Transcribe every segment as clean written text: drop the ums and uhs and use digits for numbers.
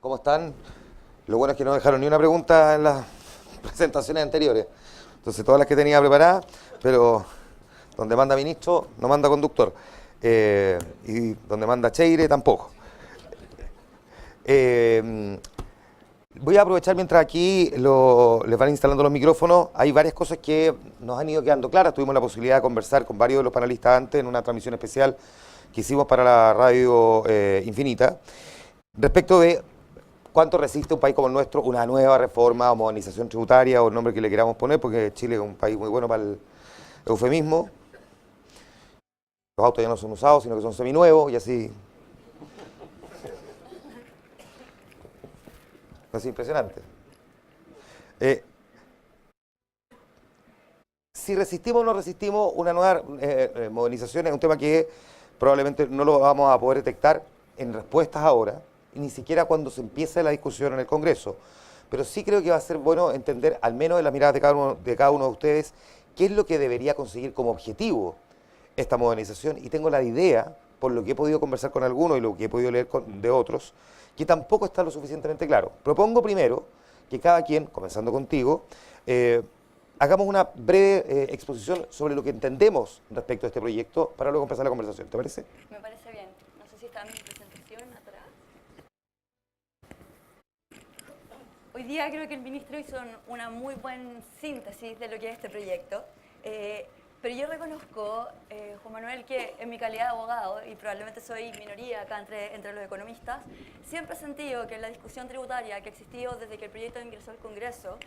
¿Cómo están? Lo bueno es que no dejaron ni una pregunta en las presentaciones anteriores. Entonces, todas las que tenía preparadas, pero donde manda ministro, no manda conductor. Y donde manda Cheire, tampoco. Voy a aprovechar mientras aquí les van instalando los micrófonos. Hay varias cosas que nos han ido quedando claras. Tuvimos la posibilidad de conversar con varios de los panelistas antes en una transmisión especial que hicimos para la radio Infinita, respecto de cuánto resiste un país como el nuestro una nueva reforma o modernización tributaria o el nombre que le queramos poner, porque Chile es un país muy bueno para el eufemismo. Los autos ya no son usados, sino que son seminuevos y así. Es impresionante. Si resistimos o no resistimos una nueva modernización es un tema que probablemente no lo vamos a poder detectar en respuestas ahora, y ni siquiera cuando se empiece la discusión en el Congreso. Pero sí creo que va a ser bueno entender, al menos en las miradas de cada uno de ustedes, qué es lo que debería conseguir como objetivo esta modernización. Y tengo la idea, por lo que he podido conversar con algunos y lo que he podido leer de otros, que tampoco está lo suficientemente claro. Propongo primero que cada quien, comenzando contigo, hagamos una breve exposición sobre lo que entendemos respecto a este proyecto para luego empezar la conversación. ¿Te parece? Me parece bien. No sé si está mi presentación atrás. Hoy día creo que el ministro hizo una muy buena síntesis de lo que es este proyecto. Pero yo reconozco, Juan Manuel, que en mi calidad de abogado, y probablemente soy minoría acá entre los economistas, siempre he sentido que en la discusión tributaria que ha existido desde que el proyecto ingresó al Congreso,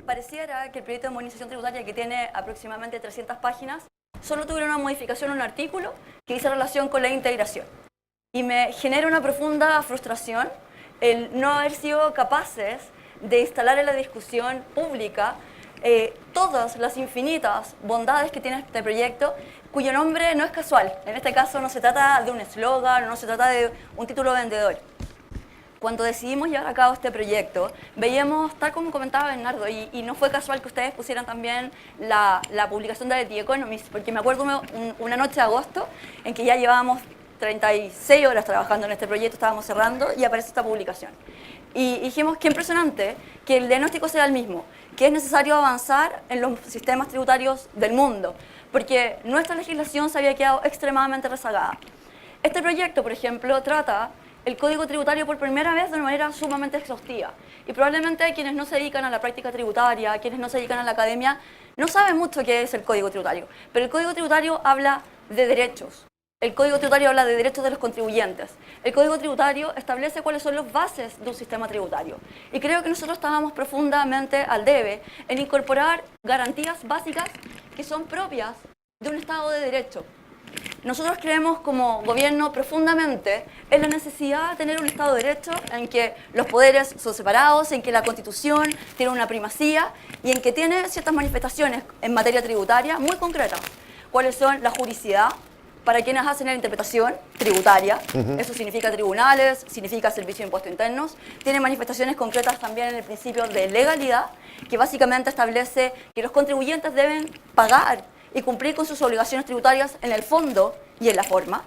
pareciera que el proyecto de modernización tributaria, que tiene aproximadamente 300 páginas, solo tuviera una modificación en un artículo que dice relación con la integración. Y me genera una profunda frustración el no haber sido capaces de instalar en la discusión pública todas las infinitas bondades que tiene este proyecto, cuyo nombre no es casual. En este caso no se trata de un eslogan, no se trata de un título vendedor. Cuando decidimos llevar a cabo este proyecto, veíamos, tal como comentaba Bernardo, y no fue casual que ustedes pusieran también la publicación de The Economist, porque me acuerdo una noche de agosto en que ya llevábamos 36 horas trabajando en este proyecto, estábamos cerrando y aparece esta publicación. Y dijimos, qué impresionante que el diagnóstico sea el mismo, que es necesario avanzar en los sistemas tributarios del mundo, porque nuestra legislación se había quedado extremadamente rezagada. Este proyecto, por ejemplo, trata el código tributario por primera vez de una manera sumamente exhaustiva. Y probablemente quienes no se dedican a la práctica tributaria, quienes no se dedican a la academia, no saben mucho qué es el código tributario. Pero el código tributario habla de derechos. El Código Tributario habla de derechos de los contribuyentes. El Código Tributario establece cuáles son las bases de un sistema tributario. Y creo que nosotros estábamos profundamente al debe en incorporar garantías básicas que son propias de un Estado de Derecho. Nosotros creemos como gobierno profundamente en la necesidad de tener un Estado de Derecho en que los poderes son separados, en que la Constitución tiene una primacía y en que tiene ciertas manifestaciones en materia tributaria muy concretas. ¿Cuáles son la juricidad? Para quienes hacen la interpretación tributaria, eso significa tribunales, significa servicio de impuestos internos, tiene manifestaciones concretas también en el principio de legalidad, que básicamente establece que los contribuyentes deben pagar y cumplir con sus obligaciones tributarias en el fondo y en la forma.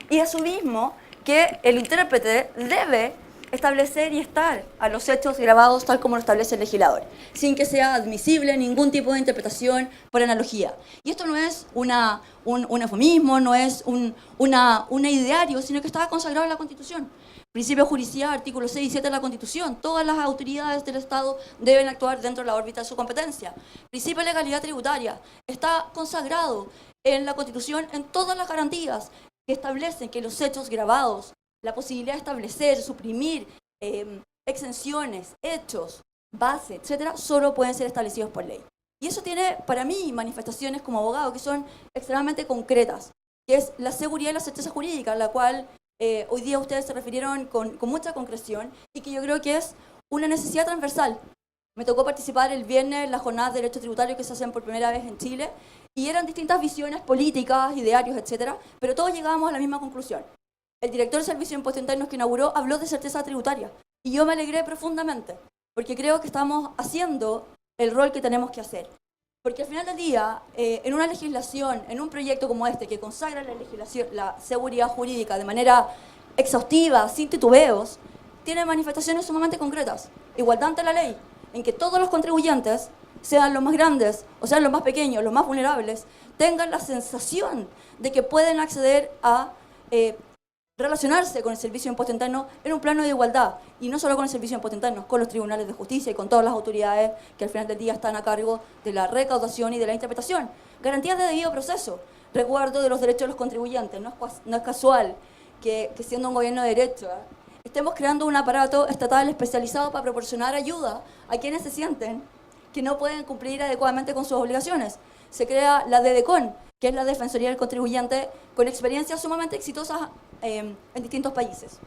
Y asimismo que el intérprete debe establecer y estar a los hechos grabados tal como lo establece el legislador, sin que sea admisible ningún tipo de interpretación por analogía. Y esto no es un eufemismo, no es un ideario, sino que está consagrado en la Constitución. Principio de juricidad, artículos 6 y 7 de la Constitución. Todas las autoridades del Estado deben actuar dentro de la órbita de su competencia. Principio de legalidad tributaria. Está consagrado en la Constitución en todas las garantías que establecen que los hechos grabados, la posibilidad de establecer, suprimir exenciones, hechos, base, etcétera, solo pueden ser establecidos por ley. Y eso tiene, para mí, manifestaciones como abogado que son extremadamente concretas, que es la seguridad y la certeza jurídica, a la cual hoy día ustedes se refirieron con mucha concreción y que yo creo que es una necesidad transversal. Me tocó participar el viernes en las jornadas de derecho tributario que se hacen por primera vez en Chile y eran distintas visiones políticas, idearios, etcétera, pero todos llegábamos a la misma conclusión. El director del Servicio de Impuestos Internos que inauguró habló de certeza tributaria y yo me alegré profundamente porque creo que estamos haciendo el rol que tenemos que hacer. Porque al final del día, en una legislación, en un proyecto como este que consagra la seguridad jurídica de manera exhaustiva, sin titubeos, tiene manifestaciones sumamente concretas. Igualdad ante la ley, en que todos los contribuyentes, sean los más grandes o sean los más pequeños, los más vulnerables, tengan la sensación de que pueden acceder a relacionarse con el Servicio de Impuesto Interno en un plano de igualdad, y no solo con el Servicio de Impuesto Interno, con los tribunales de justicia y con todas las autoridades que al final del día están a cargo de la recaudación y de la interpretación. Garantías de debido proceso, resguardo de los derechos de los contribuyentes. No es casual que siendo un gobierno de derecha estemos creando un aparato estatal especializado para proporcionar ayuda a quienes se sienten que no pueden cumplir adecuadamente con sus obligaciones. Se crea la DDCON, que es la Defensoría del Contribuyente, con experiencias sumamente exitosas en distintos países.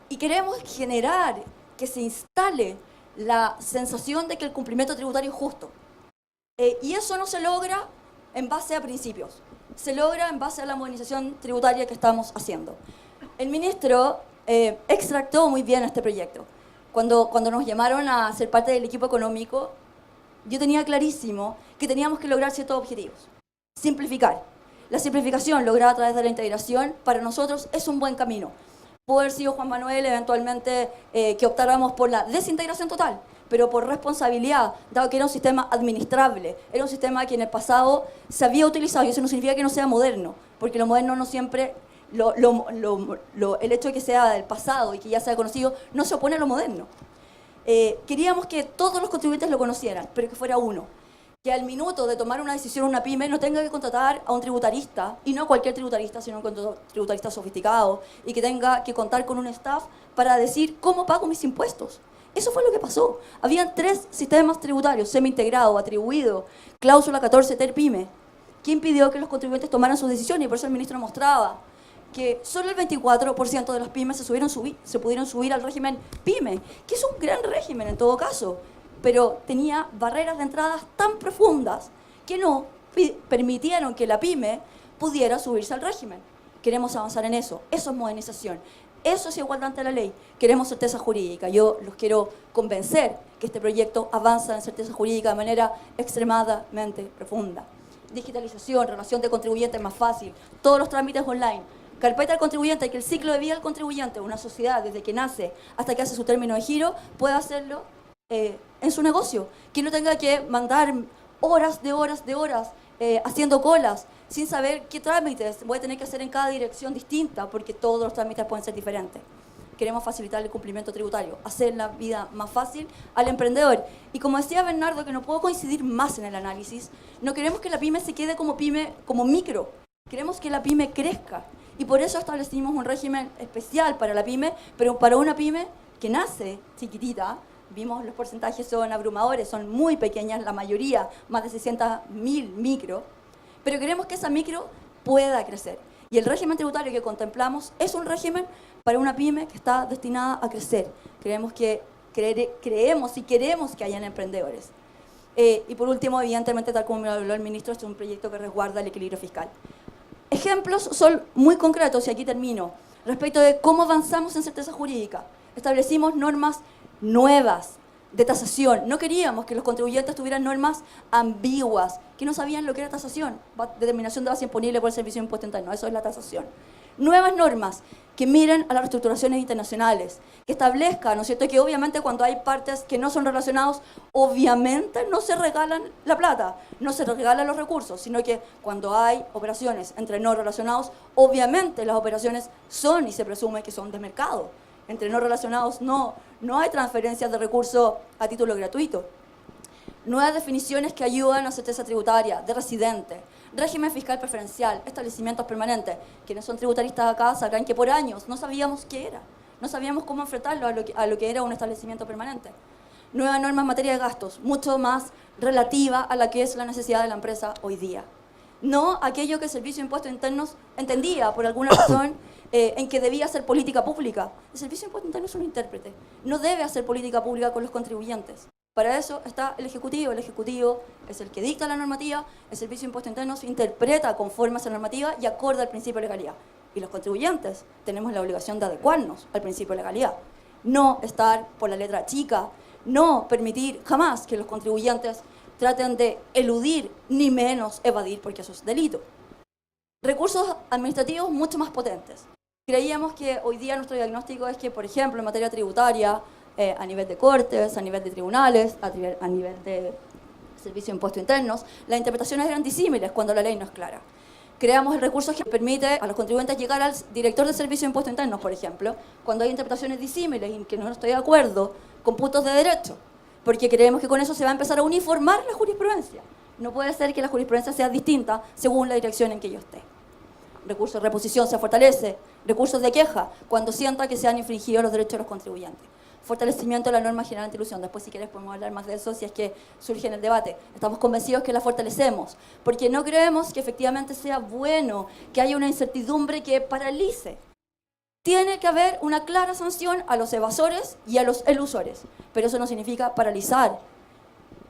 Y queremos generar que se instale la sensación de que el cumplimiento tributario es justo. Y eso no se logra en base a principios, se logra en base a la modernización tributaria que estamos haciendo. El ministro extractó muy bien este proyecto. Cuando nos llamaron a ser parte del equipo económico, yo tenía clarísimo que teníamos que lograr ciertos objetivos. Simplificar. La simplificación lograda a través de la integración para nosotros es un buen camino. Pudo haber sido Juan Manuel eventualmente que optáramos por la desintegración total, pero por responsabilidad, dado que era un sistema administrable, era un sistema que en el pasado se había utilizado, y eso no significa que no sea moderno, porque lo moderno no siempre, el hecho de que sea del pasado y que ya sea conocido, no se opone a lo moderno. Queríamos que todos los contribuyentes lo conocieran, pero que fuera uno. Que al minuto de tomar una decisión una pyme no tenga que contratar a un tributarista, y no cualquier tributarista, sino un tributarista sofisticado, y que tenga que contar con un staff para decir cómo pago mis impuestos. Eso fue lo que pasó. Habían 3 sistemas tributarios, semi-integrado, atribuido, cláusula 14 TER-PYME, que impidió que los contribuyentes tomaran sus decisiones, y por eso el ministro mostraba que solo el 24% de las pymes se pudieron subir al régimen PYME, que es un gran régimen en todo caso, pero tenía barreras de entrada tan profundas que no permitieron que la pyme pudiera subirse al régimen. Queremos avanzar en eso. Eso es modernización. Eso es igualdad ante la ley. Queremos certeza jurídica. Yo los quiero convencer que este proyecto avanza en certeza jurídica de manera extremadamente profunda. Digitalización, relación de contribuyentes más fácil, todos los trámites online. Carpeta del contribuyente, que el ciclo de vida del contribuyente, una sociedad desde que nace hasta que hace su término de giro, pueda hacerlo en su negocio, que no tenga que mandar horas haciendo colas, sin saber qué trámites voy a tener que hacer en cada dirección distinta, porque todos los trámites pueden ser diferentes. Queremos facilitar el cumplimiento tributario, hacer la vida más fácil al emprendedor. Y como decía Bernardo, que no puedo coincidir más en el análisis, no queremos que la pyme se quede como pyme, como micro, queremos que la pyme crezca. Y por eso establecimos un régimen especial para la pyme, pero para una pyme que nace chiquitita. Vimos los porcentajes son abrumadores, son muy pequeñas, la mayoría, más de 600.000 micro, pero queremos que esa micro pueda crecer. Y el régimen tributario que contemplamos es un régimen para una pyme que está destinada a crecer. Creemos y queremos que hayan emprendedores. Y por último, evidentemente, tal como me lo habló el ministro, este es un proyecto que resguarda el equilibrio fiscal. Ejemplos son muy concretos, y aquí termino, respecto de cómo avanzamos en certeza jurídica. Establecimos normas nuevas de tasación. No queríamos que los contribuyentes tuvieran normas ambiguas, que no sabían lo que era tasación, determinación de base imponible por el Servicio de Impuesto Interno, eso es la tasación. Nuevas normas que miren a las reestructuraciones internacionales, que establezcan, ¿no es cierto?, que obviamente cuando hay partes que no son relacionados, obviamente no se regalan la plata, no se regalan los recursos, sino que cuando hay operaciones entre no relacionados, obviamente las operaciones son y se presume que son de mercado. Entre no relacionados no hay transferencias de recursos a título gratuito. Nuevas definiciones que ayudan a certeza tributaria, de residente, régimen fiscal preferencial, establecimientos permanentes. Quienes son tributaristas acá sabrán que por años no sabíamos qué era, no sabíamos cómo enfrentarlo a lo que era un establecimiento permanente. Nueva norma en materia de gastos, mucho más relativa a la que es la necesidad de la empresa hoy día. No aquello que el Servicio de Impuestos Internos entendía por alguna razón en que debía hacer política pública. El Servicio de Impuestos Internos es un intérprete, no debe hacer política pública con los contribuyentes. Para eso está el Ejecutivo es el que dicta la normativa, el Servicio de Impuestos Internos interpreta conforme a esa normativa y acorde al principio de legalidad. Y los contribuyentes tenemos la obligación de adecuarnos al principio de legalidad. No estar por la letra chica, no permitir jamás que los contribuyentes traten de eludir ni menos evadir, porque eso es delito. Recursos administrativos mucho más potentes. Creíamos que hoy día nuestro diagnóstico es que, por ejemplo, en materia tributaria, a nivel de cortes, a nivel de tribunales, a nivel de servicio de impuestos internos, las interpretaciones eran disímiles cuando la ley no es clara. Creamos el recurso que permite a los contribuyentes llegar al director de servicio de impuestos internos, por ejemplo, cuando hay interpretaciones disímiles y que no estoy de acuerdo con puntos de derecho, porque creemos que con eso se va a empezar a uniformar la jurisprudencia. No puede ser que la jurisprudencia sea distinta según la dirección en que yo esté. Recursos de reposición se fortalece, recursos de queja cuando sienta que se han infringido los derechos de los contribuyentes. Fortalecimiento de la norma general de ilusión. Después, si quieres, podemos hablar más de eso si es que surge en el debate. Estamos convencidos que la fortalecemos, porque no creemos que efectivamente sea bueno que haya una incertidumbre que paralice. Tiene que haber una clara sanción a los evasores y a los elusores, pero eso no significa paralizar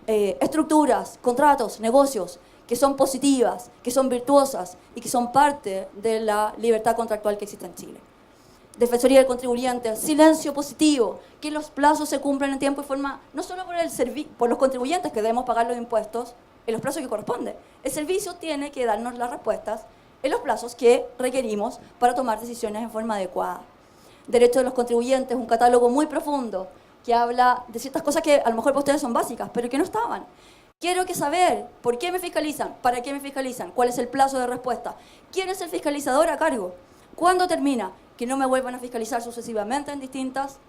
estructuras, contratos, negocios que son positivas, que son virtuosas y que son parte de la libertad contractual que existe en Chile. Defensoría del contribuyente, silencio positivo, que los plazos se cumplan en tiempo y forma, no solo por los contribuyentes que debemos pagar los impuestos en los plazos que corresponden. El servicio tiene que darnos las respuestas en los plazos que requerimos para tomar decisiones en forma adecuada. Derecho de los contribuyentes, un catálogo muy profundo que habla de ciertas cosas que a lo mejor para ustedes son básicas, pero que no estaban. Quiero saber por qué me fiscalizan, para qué me fiscalizan, cuál es el plazo de respuesta, quién es el fiscalizador a cargo, cuándo termina, que no me vuelvan a fiscalizar sucesivamente en distintos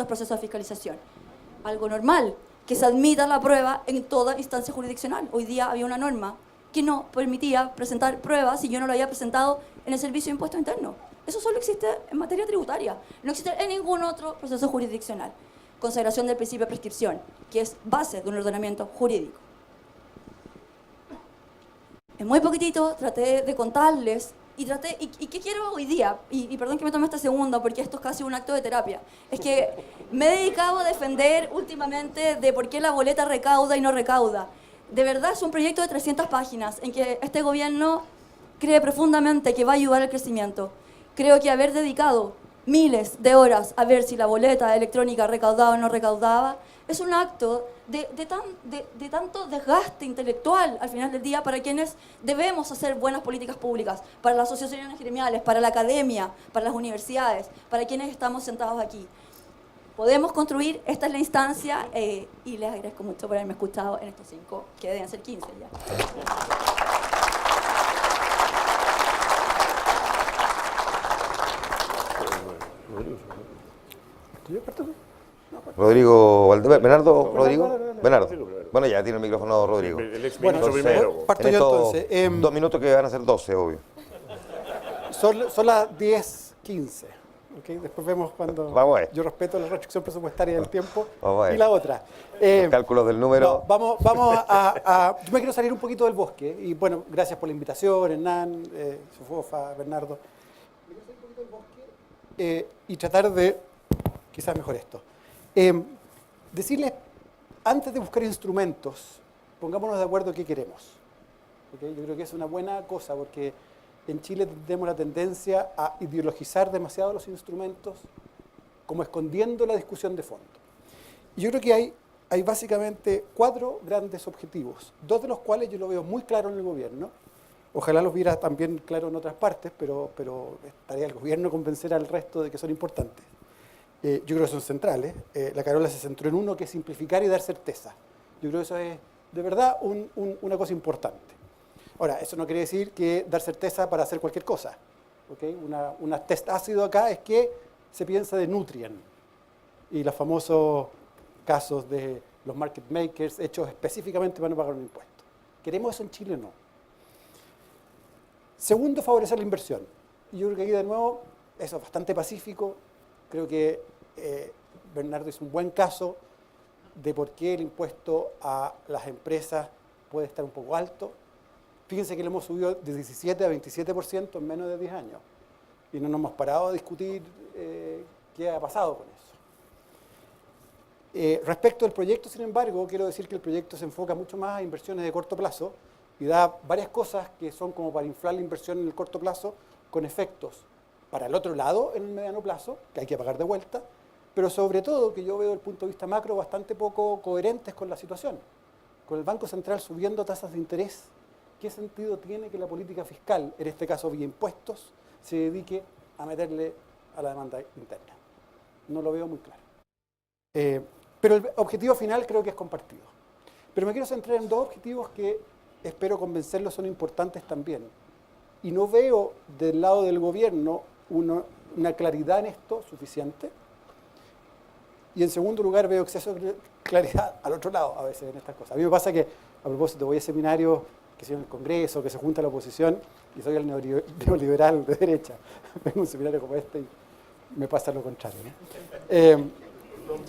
procesos de fiscalización. Algo normal, que se admita la prueba en toda instancia jurisdiccional. Hoy día había una norma que no permitía presentar pruebas si yo no lo había presentado en el servicio de impuestos internos. Eso solo existe en materia tributaria, no existe en ningún otro proceso jurisdiccional. Consagración del principio de prescripción, que es base de un ordenamiento jurídico. En muy poquitito traté de contarles y qué quiero hoy día, y perdón que me tome este segundo porque esto es casi un acto de terapia, es que me he dedicado a defender últimamente de por qué la boleta recauda y no recauda. De verdad es un proyecto de 300 páginas en que este gobierno cree profundamente que va a ayudar al crecimiento. Creo que haber dedicado miles de horas a ver si la boleta electrónica recaudaba o no recaudaba, es un acto de tanto desgaste intelectual al final del día para quienes debemos hacer buenas políticas públicas, para las asociaciones gremiales, para la academia, para las universidades, para quienes estamos sentados aquí. Podemos construir, esta es la instancia, y les agradezco mucho por haberme escuchado en estos 5, que deben ser 15 ya. Rodrigo Valdemar, Bernardo, Rodrigo, Bernardo. Bueno, ya tiene el micrófono Rodrigo. El exministro primero. Parto yo entonces. 2 minutos que van a ser 12, obvio. Son las 10:15. ¿Okay? Después vemos cuando yo respeto la restricción presupuestaria del tiempo y la otra. Los cálculos del número. No, vamos a... Yo me quiero salir un poquito del bosque y bueno, gracias por la invitación, Hernán, Sofofa, Bernardo. Me quiero salir un poquito del bosque y tratar de... Quizás mejor esto. Decirles, antes de buscar instrumentos, pongámonos de acuerdo qué queremos. ¿Okay? Yo creo que es una buena cosa porque en Chile tenemos la tendencia a ideologizar demasiado los instrumentos, como escondiendo la discusión de fondo. Y yo creo que hay básicamente 4 grandes objetivos, 2 de los cuales yo lo veo muy claro en el gobierno. Ojalá los viera también claro en otras partes, pero estaría el gobierno convencer al resto de que son importantes. Yo creo que son centrales. La Carola se centró en uno, que es simplificar y dar certeza. Yo creo que eso es, de verdad, una cosa importante. Ahora, eso no quiere decir que dar certeza para hacer cualquier cosa. ¿Okay? Una test ácido acá es que se piensa de Nutrien y los famosos casos de los market makers hechos específicamente para no pagar un impuesto. ¿Queremos eso en Chile o no? Segundo, favorecer la inversión. Y yo creo que aquí, de nuevo, eso es bastante pacífico. Creo que Bernardo hizo un buen caso de por qué el impuesto a las empresas puede estar un poco alto. Fíjense que lo hemos subido de 17 a 27% en menos de 10 años. Y no nos hemos parado a discutir qué ha pasado con eso. Respecto al proyecto, sin embargo, quiero decir que el proyecto se enfoca mucho más a inversiones de corto plazo y da varias cosas que son como para inflar la inversión en el corto plazo con efectos para el otro lado en el mediano plazo, que hay que pagar de vuelta, pero sobre todo que yo veo desde el punto de vista macro bastante poco coherentes con la situación. Con el Banco Central subiendo tasas de interés, ¿qué sentido tiene que la política fiscal, en este caso vía impuestos, se dedique a meterle a la demanda interna. No lo veo muy claro. Pero el objetivo final creo que es compartido. Pero me quiero centrar en dos objetivos que espero convencerlos son importantes también. Y no veo del lado del gobierno una claridad en esto suficiente. Y en segundo lugar veo exceso de claridad al otro lado a veces en estas cosas. A mí me pasa que, a propósito, voy a seminarios que se en el Congreso, que se junta la oposición, y soy el neoliberal de derecha. Vengo a un seminario como este y me pasa lo contrario, ¿no?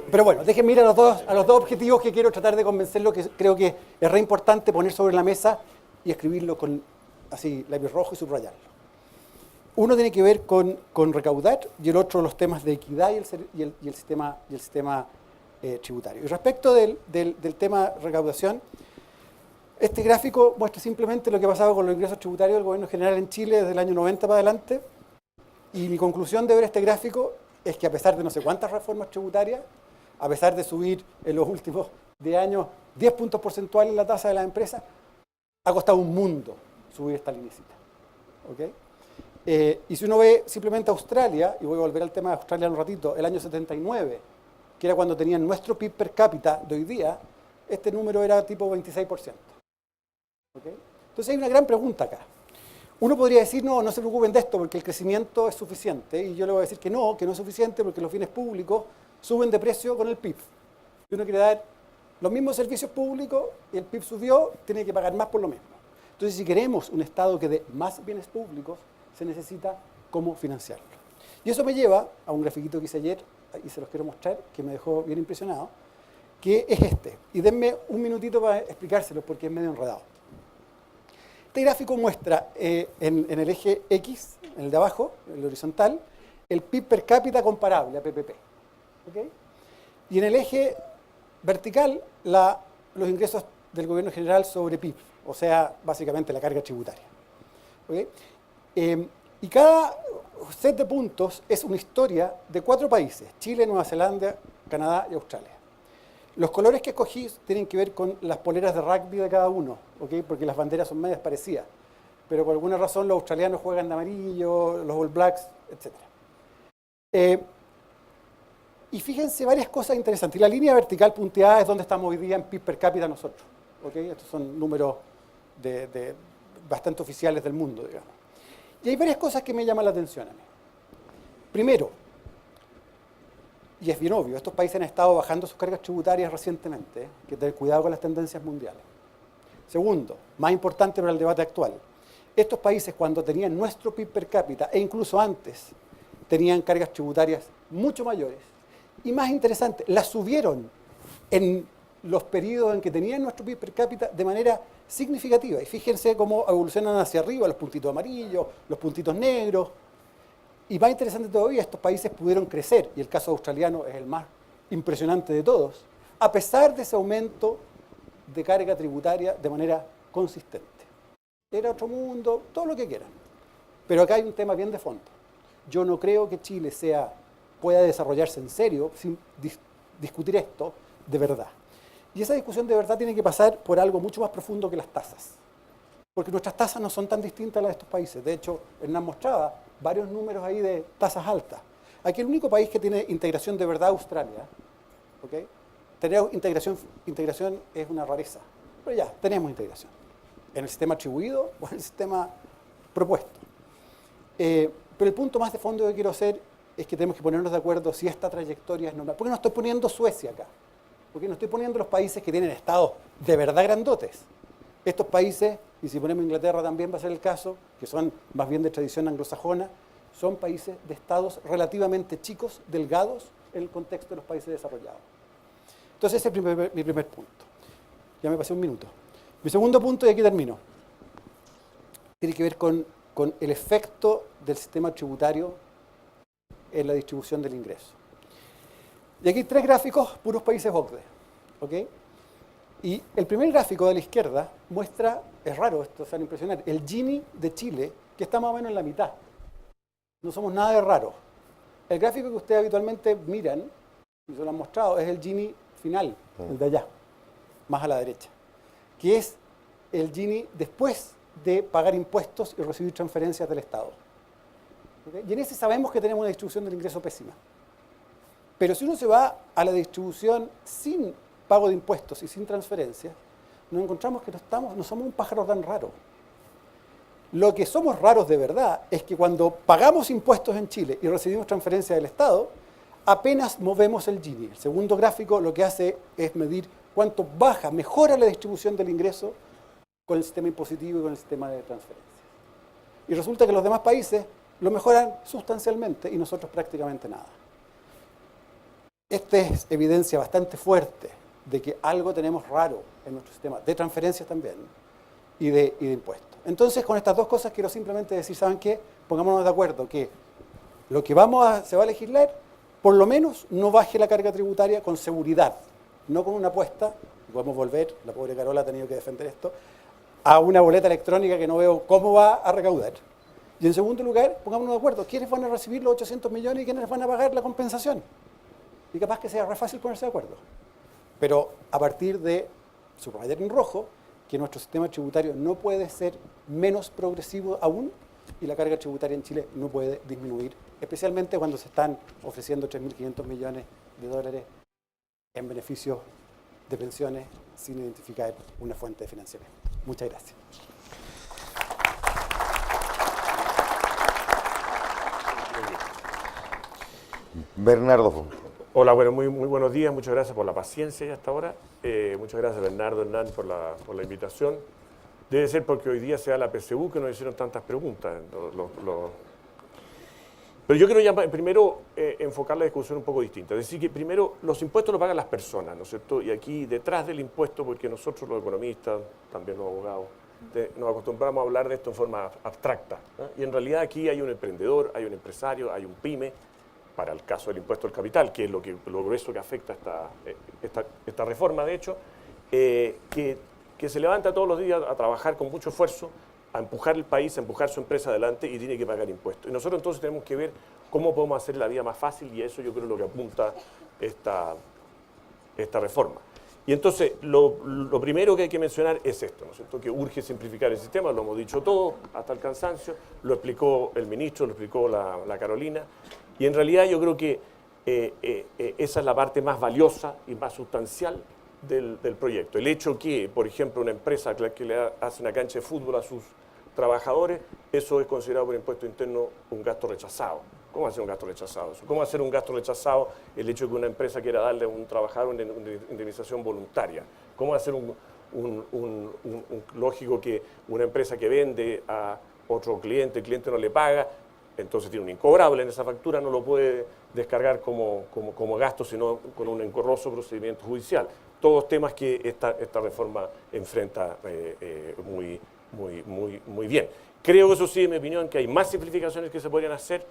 Pero bueno, déjenme ir a los dos objetivos que quiero tratar de convencerlo, que creo que es re importante poner sobre la mesa y escribirlo con así lápiz rojo y subrayarlo. Uno tiene que ver con recaudar y el otro los temas de equidad y el sistema tributario. Y respecto del tema recaudación, este gráfico muestra simplemente lo que ha pasado con los ingresos tributarios del gobierno general en Chile desde el año 90 para adelante. Y mi conclusión de ver este gráfico es que a pesar de no sé cuántas reformas tributarias, a pesar de subir en los últimos 10 años 10 puntos porcentuales la tasa de las empresas, ha costado un mundo subir esta linecita. ¿Okay? Y si uno ve simplemente Australia, y voy a volver al tema de Australia en un ratito, el año 79, que era cuando tenían nuestro PIB per cápita de hoy día, este número era tipo 26%. ¿Okay? Entonces hay una gran pregunta acá. Uno podría decir, no se preocupen de esto porque el crecimiento es suficiente, y yo le voy a decir que no es suficiente porque los bienes públicos suben de precio con el PIB. Si uno quiere dar los mismos servicios públicos y el PIB subió, tiene que pagar más por lo mismo. Entonces, si queremos un Estado que dé más bienes públicos, se necesita cómo financiarlo. Y eso me lleva a un grafiquito que hice ayer, y se los quiero mostrar, que me dejó bien impresionado, que es este. Y denme un minutito para explicárselo porque es medio enredado. Este gráfico muestra en el eje X, en el de abajo, en el horizontal, el PIB per cápita comparable a PPP. ¿Okay? Y en el eje vertical, los ingresos del gobierno general sobre PIB, o sea, básicamente la carga tributaria. ¿Okay? Y cada set de puntos es una historia de 4 países, Chile, Nueva Zelanda, Canadá y Australia. Los colores que escogí tienen que ver con las poleras de rugby de cada uno, ¿okay? Porque las banderas son medias parecidas. Pero por alguna razón los australianos juegan de amarillo, los All Blacks, etc. Y fíjense varias cosas interesantes. Y la línea vertical punteada es donde estamos hoy día en PIB per cápita nosotros. ¿Okay? Estos son números bastante oficiales del mundo, digamos. Y hay varias cosas que me llaman la atención a mí. Primero, y es bien obvio, estos países han estado bajando sus cargas tributarias recientemente, hay que tener cuidado con las tendencias mundiales. Segundo, más importante para el debate actual, estos países cuando tenían nuestro PIB per cápita, e incluso antes, tenían cargas tributarias mucho mayores. Y más interesante, las subieron en los periodos en que tenían nuestro PIB per cápita de manera significativa. Y fíjense cómo evolucionan hacia arriba los puntitos amarillos, los puntitos negros. Y más interesante todavía, estos países pudieron crecer, y el caso australiano es el más impresionante de todos, a pesar de ese aumento de carga tributaria de manera consistente. Era otro mundo, todo lo que quieran. Pero acá hay un tema bien de fondo. Yo no creo que Chile pueda desarrollarse en serio sin discutir esto de verdad. Y esa discusión de verdad tiene que pasar por algo mucho más profundo que las tasas. Porque nuestras tasas no son tan distintas a las de estos países. De hecho, Hernán mostraba varios números ahí de tasas altas. Aquí el único país que tiene integración de verdad es Australia. ¿Okay? Tener integración es una rareza. Pero ya, tenemos integración. En el sistema atribuido o en el sistema propuesto. Pero el punto más de fondo que quiero hacer es que tenemos que ponernos de acuerdo si esta trayectoria es normal. ¿Por qué no estoy poniendo Suecia acá? Porque no estoy poniendo los países que tienen estados de verdad grandotes. Estos países, y si ponemos Inglaterra también va a ser el caso, que son más bien de tradición anglosajona, son países de estados relativamente chicos, delgados, en el contexto de los países desarrollados. Entonces ese es mi primer punto. Ya me pasé un minuto. Mi segundo punto, y aquí termino, tiene que ver con el efecto del sistema tributario en la distribución del ingreso. Y aquí hay 3 gráficos, puros países OCDE. ¿Okay? Y el primer gráfico de la izquierda muestra, es raro esto, se van a impresionar, el Gini de Chile, que está más o menos en la mitad. No somos nada de raro. El gráfico que ustedes habitualmente miran, y se lo han mostrado, es el Gini final, el de allá, más a la derecha, que es el Gini después de pagar impuestos y recibir transferencias del Estado. ¿Okay? Y en ese sabemos que tenemos una distribución del ingreso pésima. Pero si uno se va a la distribución sin pago de impuestos y sin transferencias, nos encontramos que no somos un pájaro tan raro. Lo que somos raros de verdad es que cuando pagamos impuestos en Chile y recibimos transferencias del Estado, apenas movemos el Gini. El segundo gráfico lo que hace es medir cuánto mejora la distribución del ingreso con el sistema impositivo y con el sistema de transferencias. Y resulta que los demás países lo mejoran sustancialmente y nosotros prácticamente nada. Esta es evidencia bastante fuerte de que algo tenemos raro en nuestro sistema, de transferencias también y de impuestos. Entonces, con estas dos cosas quiero simplemente decir, ¿saben qué? Pongámonos de acuerdo que lo que se va a legislar, por lo menos no baje la carga tributaria con seguridad, no con una apuesta, podemos volver, la pobre Carola ha tenido que defender esto, a una boleta electrónica que no veo cómo va a recaudar. Y en segundo lugar, pongámonos de acuerdo, ¿quiénes van a recibir los 800 millones y quiénes van a pagar la compensación? Y capaz que sea re fácil ponerse de acuerdo. Pero a partir de subrayar en rojo que nuestro sistema tributario no puede ser menos progresivo aún y la carga tributaria en Chile no puede disminuir, especialmente cuando se están ofreciendo 3.500 millones de dólares en beneficios de pensiones sin identificar una fuente de financiamiento. Muchas gracias. Bernardo Funk. Hola, bueno, muy buenos días, muchas gracias por la paciencia y hasta ahora. Muchas gracias Bernardo, Hernán, por la invitación. Debe ser porque hoy día sea la PSU que nos hicieron tantas preguntas. Pero yo quiero ya primero enfocar la discusión un poco distinta. Es decir, que primero los impuestos los pagan las personas, ¿no es cierto? Y aquí detrás del impuesto, porque nosotros los economistas, también los abogados, nos acostumbramos a hablar de esto en forma abstracta, ¿no? Y en realidad aquí hay un emprendedor, hay un empresario, hay un pyme, para el caso del impuesto al capital, que es lo grueso que afecta esta reforma, de hecho, que se levanta todos los días a trabajar con mucho esfuerzo, a empujar el país, a empujar su empresa adelante y tiene que pagar impuestos. Y nosotros entonces tenemos que ver cómo podemos hacer la vida más fácil y eso yo creo lo que apunta esta reforma. Y entonces lo primero que hay que mencionar es esto, ¿no es cierto? Que urge simplificar el sistema, lo hemos dicho todo hasta el cansancio, lo explicó el ministro, lo explicó la Carolina. Y en realidad yo creo que esa es la parte más valiosa y más sustancial del proyecto. El hecho que, por ejemplo, una empresa que le hace una cancha de fútbol a sus trabajadores, eso es considerado por impuesto interno un gasto rechazado. ¿Cómo hacer un gasto rechazado? ¿Cómo hacer un gasto rechazado el hecho de que una empresa quiera darle a un trabajador una indemnización voluntaria? ¿Cómo hacer lógico que una empresa que vende a otro cliente, el cliente no le paga, entonces tiene un incobrable en esa factura, no lo puede descargar como gasto, sino con un engorroso procedimiento judicial? Todos temas que esta reforma enfrenta muy bien. Creo, eso sí, en mi opinión, que hay más simplificaciones que se podrían hacer.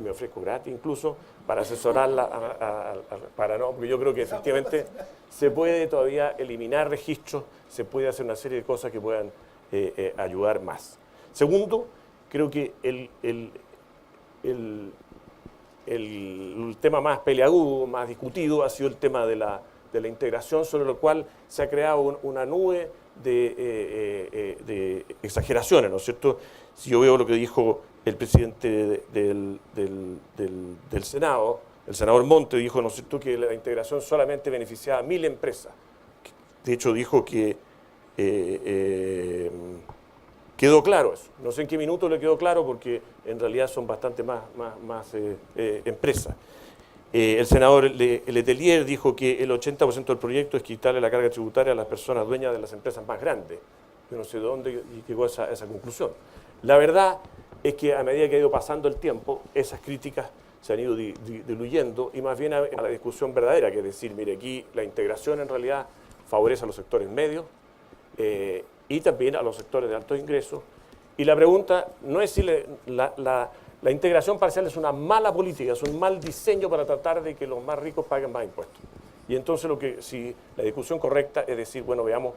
Me ofrezco gratis incluso para asesorarla, porque yo creo que efectivamente se puede todavía eliminar registros, se puede hacer una serie de cosas que puedan ayudar más. Segundo, creo que el tema más peleagudo, más discutido, ha sido el tema de la integración, sobre lo cual se ha creado una nube de exageraciones, ¿no es cierto? Si yo veo lo que dijo el presidente del Senado, el senador Monte dijo, ¿no es cierto?, que la integración solamente beneficiaba a 1.000 empresas. De hecho, dijo que quedó claro eso. No sé en qué minuto le quedó claro porque en realidad son bastante más empresas. El senador Letelier dijo que el 80% del proyecto es quitarle la carga tributaria a las personas dueñas de las empresas más grandes. Yo no sé de dónde llegó a esa conclusión. La verdad es que a medida que ha ido pasando el tiempo, esas críticas se han ido diluyendo y más bien a la discusión verdadera, que es decir, mire, aquí la integración en realidad favorece a los sectores medios y también a los sectores de altos ingresos. Y la pregunta no es si la integración parcial es una mala política, es un mal diseño para tratar de que los más ricos paguen más impuestos. Y entonces si la discusión correcta es decir, bueno, veamos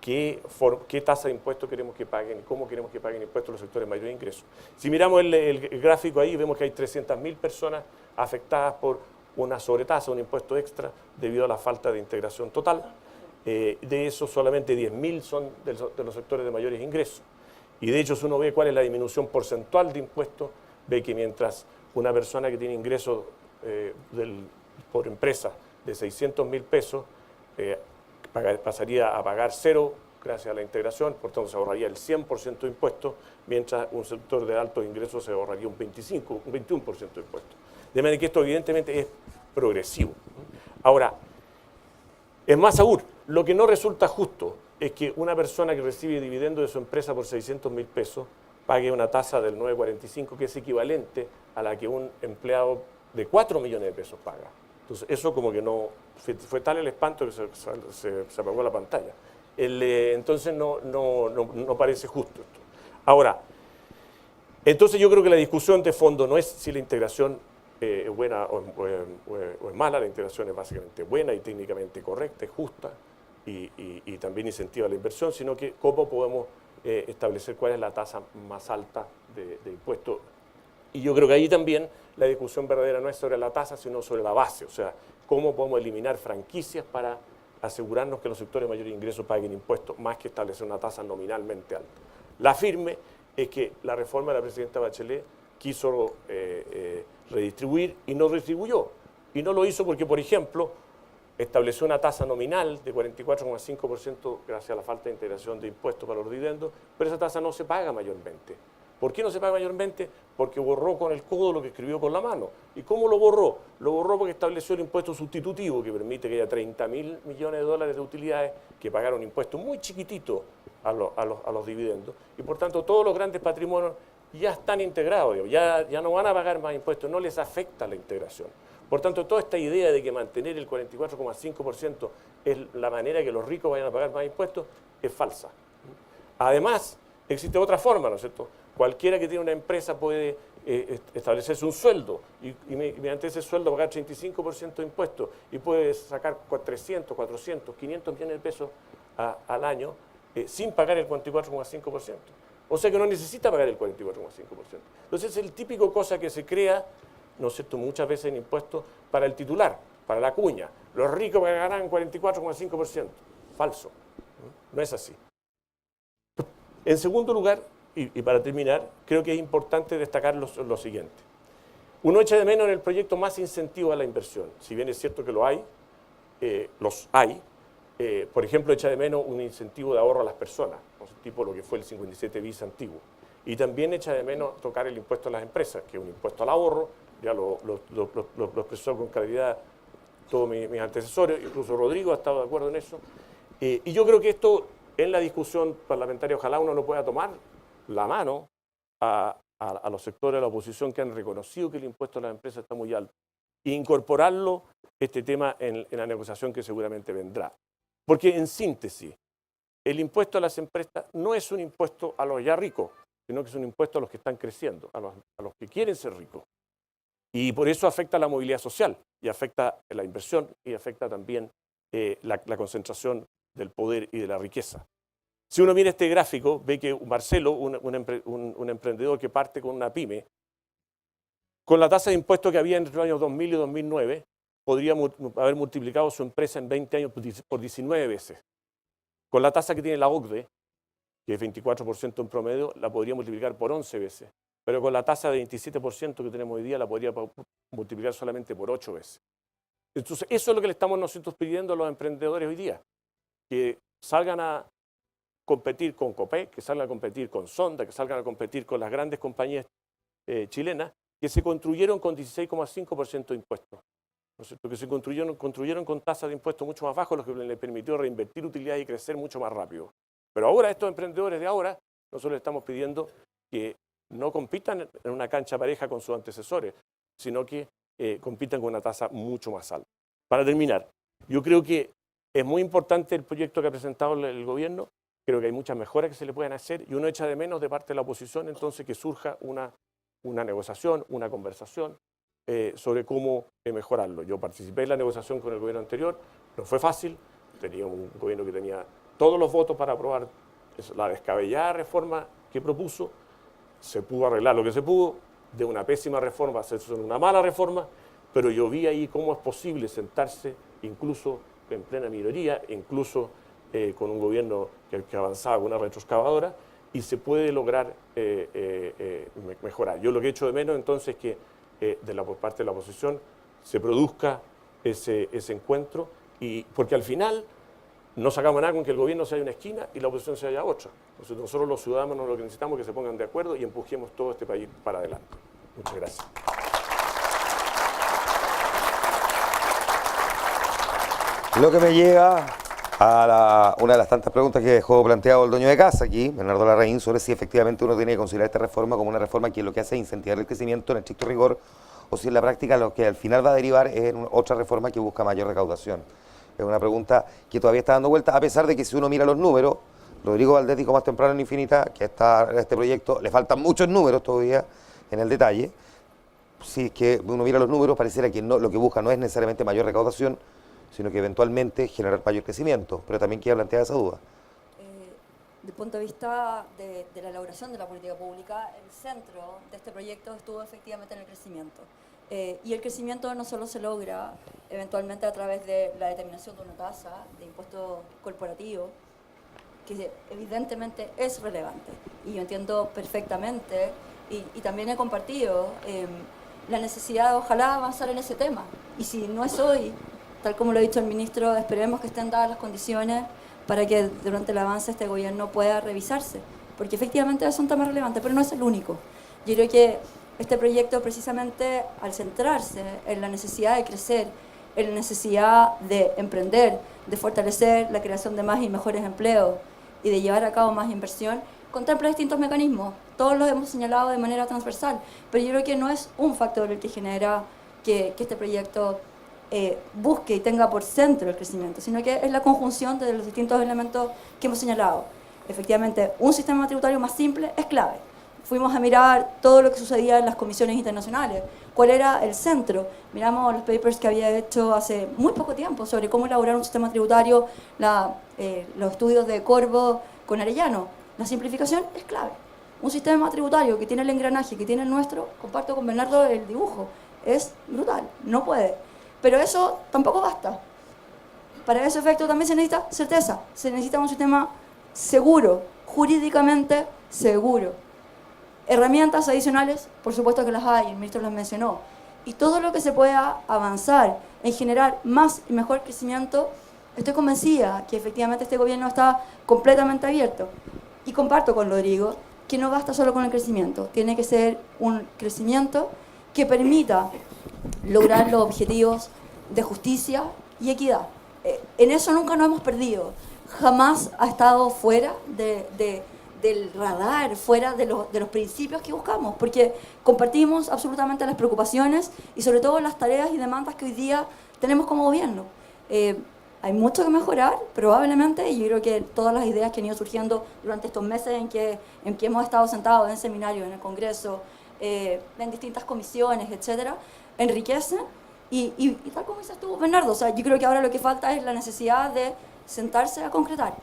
qué tasa de impuestos queremos que paguen, cómo queremos que paguen impuestos los sectores de mayor ingreso. Si miramos el gráfico ahí, vemos que hay 300.000 personas afectadas por una sobretasa, un impuesto extra, debido a la falta de integración total. De eso solamente 10.000 son de los sectores de mayores ingresos. Y de hecho, si uno ve cuál es la disminución porcentual de impuestos ve que mientras una persona que tiene ingresos por empresa de 600.000 pesos pasaría a pagar cero gracias a la integración, por tanto se ahorraría el 100% de impuestos, mientras un sector de altos ingresos se ahorraría un 21% de impuestos. De manera que esto evidentemente es progresivo. Ahora, es más aún, lo que no resulta justo es que una persona que recibe dividendo de su empresa por 600.000 pesos pague una tasa del 9,45, que es equivalente a la que un empleado de 4 millones de pesos paga. Entonces, eso como que no... Fue tal el espanto que se apagó la pantalla. Entonces, no parece justo esto. Ahora, entonces yo creo que la discusión de fondo no es si la integración es buena o es mala. La integración es básicamente buena y técnicamente correcta, es justa y también incentiva la inversión, sino que cómo podemos establecer cuál es la tasa más alta de impuestos. Y yo creo que ahí también la discusión verdadera no es sobre la tasa, sino sobre la base, o sea, cómo podemos eliminar franquicias para asegurarnos que los sectores de mayor ingreso paguen impuestos, más que establecer una tasa nominalmente alta. La firme es que la reforma de la presidenta Bachelet quiso redistribuir y no redistribuyó. Y no lo hizo porque, por ejemplo, estableció una tasa nominal de 44,5% gracias a la falta de integración de impuestos para los dividendos, pero esa tasa no se paga mayormente. ¿Por qué no se paga mayormente? Porque borró con el codo lo que escribió con la mano. ¿Y cómo lo borró? Lo borró porque estableció el impuesto sustitutivo, que permite que haya 30.000 millones de dólares de utilidades que pagaron un impuesto muy chiquitito a los dividendos. Y por tanto todos los grandes patrimonios ya están integrados, ya no van a pagar más impuestos, no les afecta la integración. Por tanto, toda esta idea de que mantener el 44,5% es la manera que los ricos vayan a pagar más impuestos es falsa. Además, existe otra forma, ¿no es cierto? Cualquiera que tiene una empresa puede establecerse un sueldo y mediante ese sueldo pagar 35% de impuestos y puede sacar 300, 400, 500 millones de pesos al año sin pagar el 44,5%. O sea que no necesita pagar el 44,5%. Entonces es el típico cosa que se crea, ¿no es cierto?, muchas veces en impuestos para el titular, para la cuña. Los ricos pagarán 44,5%. Falso. No es así. En segundo lugar, y para terminar, creo que es importante destacar lo siguiente. Uno echa de menos en el proyecto más incentivo a la inversión. Si bien es cierto que los hay, por ejemplo, echa de menos un incentivo de ahorro a las personas, tipo lo que fue el 57 bis antiguo. Y también echa de menos tocar el impuesto a las empresas, que es un impuesto al ahorro, ya lo expresó con claridad todos mis antecesores, incluso Rodrigo ha estado de acuerdo en eso. Y yo creo que esto, en la discusión parlamentaria, ojalá uno lo pueda tomar la mano a los sectores de la oposición que han reconocido que el impuesto a las empresas está muy alto e incorporarlo, este tema, en la negociación que seguramente vendrá. Porque, en síntesis, el impuesto a las empresas no es un impuesto a los ya ricos, sino que es un impuesto a los que están creciendo, a los que quieren ser ricos. Y por eso afecta la movilidad social, y afecta la inversión, y afecta también la concentración del poder y de la riqueza. Si uno mira este gráfico, ve que Marcelo, un emprendedor que parte con una pyme, con la tasa de impuestos que había entre los años 2000 y 2009, podría haber multiplicado su empresa en 20 años por 19 veces. Con la tasa que tiene la OCDE, que es 24% en promedio, la podría multiplicar por 11 veces. Pero con la tasa de 27% que tenemos hoy día, la podría multiplicar solamente por 8 veces. Entonces, eso es lo que le estamos nosotros pidiendo a los emprendedores hoy día, que salgan a competir con Copec, que salgan a competir con Sonda, que salgan a competir con las grandes compañías chilenas, que se construyeron con 16,5% de impuestos. ¿No es cierto? Que se construyeron con tasas de impuestos mucho más bajas, lo que les permitió reinvertir utilidades y crecer mucho más rápido. Pero ahora, estos emprendedores de ahora, nosotros les estamos pidiendo que no compitan en una cancha pareja con sus antecesores, sino que compitan con una tasa mucho más alta. Para terminar, yo creo que es muy importante el proyecto que ha presentado el gobierno. Creo que hay muchas mejoras que se le pueden hacer y uno echa de menos de parte de la oposición entonces que surja una negociación, una conversación sobre cómo mejorarlo. Yo participé en la negociación con el gobierno anterior, no fue fácil, tenía un gobierno que tenía todos los votos para aprobar la descabellada reforma que propuso, se pudo arreglar lo que se pudo, de una pésima reforma hacerse una mala reforma, pero yo vi ahí cómo es posible sentarse incluso en plena minoría, incluso con un gobierno que avanzaba con una retroexcavadora y se puede lograr mejorar. Yo lo que echo de menos entonces es que por parte de la oposición se produzca ese encuentro, porque al final no sacamos nada con que el gobierno se haya una esquina y la oposición se haya otra. Entonces nosotros los ciudadanos lo que necesitamos es que se pongan de acuerdo y empujemos todo este país para adelante. Muchas gracias. Lo que me lleva a una de las tantas preguntas que dejó planteado el dueño de casa aquí, Bernardo Larraín, sobre si efectivamente uno tiene que considerar esta reforma como una reforma que lo que hace es incentivar el crecimiento en estricto rigor, o si en la práctica lo que al final va a derivar es en otra reforma que busca mayor recaudación. Es una pregunta que todavía está dando vuelta, a pesar de que si uno mira los números, Rodrigo Valdés dijo más temprano en Infinita que este proyecto le faltan muchos números todavía en el detalle. Si es que uno mira los números, pareciera que lo que busca no es necesariamente mayor recaudación, sino que eventualmente generar mayor crecimiento, pero también queda planteada esa duda. Desde el punto de vista de la elaboración de la política pública, el centro de este proyecto estuvo efectivamente en el crecimiento. Y el crecimiento no solo se logra eventualmente a través de la determinación de una tasa de impuesto corporativo, que evidentemente es relevante. Y yo entiendo perfectamente, y también he compartido la necesidad de ojalá avanzar en ese tema. Y si no es hoy, tal como lo ha dicho el ministro, esperemos que estén dadas las condiciones para que durante el avance este gobierno pueda revisarse, porque efectivamente es un tema relevante, pero no es el único. Yo creo que este proyecto, precisamente al centrarse en la necesidad de crecer, en la necesidad de emprender, de fortalecer la creación de más y mejores empleos y de llevar a cabo más inversión, contempla distintos mecanismos. Todos los hemos señalado de manera transversal, pero yo creo que no es un factor el que genera que este proyecto busque y tenga por centro el crecimiento, sino que es la conjunción de los distintos elementos que hemos señalado. Efectivamente, un sistema tributario más simple es clave. Fuimos a mirar todo lo que sucedía en las comisiones internacionales, cuál era el centro. Miramos los papers que había hecho hace muy poco tiempo sobre cómo elaborar un sistema tributario, los estudios de Corvo con Arellano. La simplificación es clave. Un sistema tributario que tiene el engranaje, que tiene el nuestro, comparto con Bernardo el dibujo, es brutal, no puede. Pero eso tampoco basta. Para ese efecto también se necesita certeza, se necesita un sistema seguro, jurídicamente seguro. Herramientas adicionales, por supuesto que las hay, el ministro las mencionó. Y todo lo que se pueda avanzar en generar más y mejor crecimiento, estoy convencida que efectivamente este gobierno está completamente abierto. Y comparto con Rodrigo que no basta solo con el crecimiento, tiene que ser un crecimiento que permita lograr los objetivos de justicia y equidad. En eso nunca nos hemos perdido. Jamás ha estado fuera del radar, fuera de los principios que buscamos, porque compartimos absolutamente las preocupaciones y sobre todo las tareas y demandas que hoy día tenemos como gobierno. Hay mucho que mejorar, probablemente, y yo creo que todas las ideas que han ido surgiendo durante estos meses en que hemos estado sentados en seminarios, en el Congreso, en distintas comisiones, etcétera, enriquecen y tal como dices tú, Bernardo, o sea, yo creo que ahora lo que falta es la necesidad de sentarse a concretar.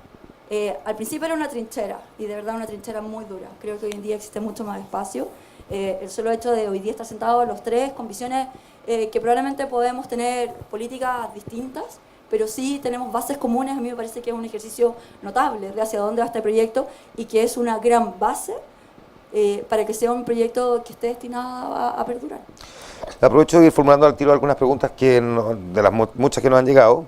Al principio era una trinchera, y de verdad una trinchera muy dura. Creo que hoy en día existe mucho más espacio. El solo hecho de hoy día estar sentados los tres con visiones que probablemente podemos tener políticas distintas, pero sí tenemos bases comunes. A mí me parece que es un ejercicio notable de hacia dónde va este proyecto y que es una gran base para que sea un proyecto que esté destinado a perdurar. Aprovecho de ir formulando al tiro algunas preguntas de las muchas que nos han llegado.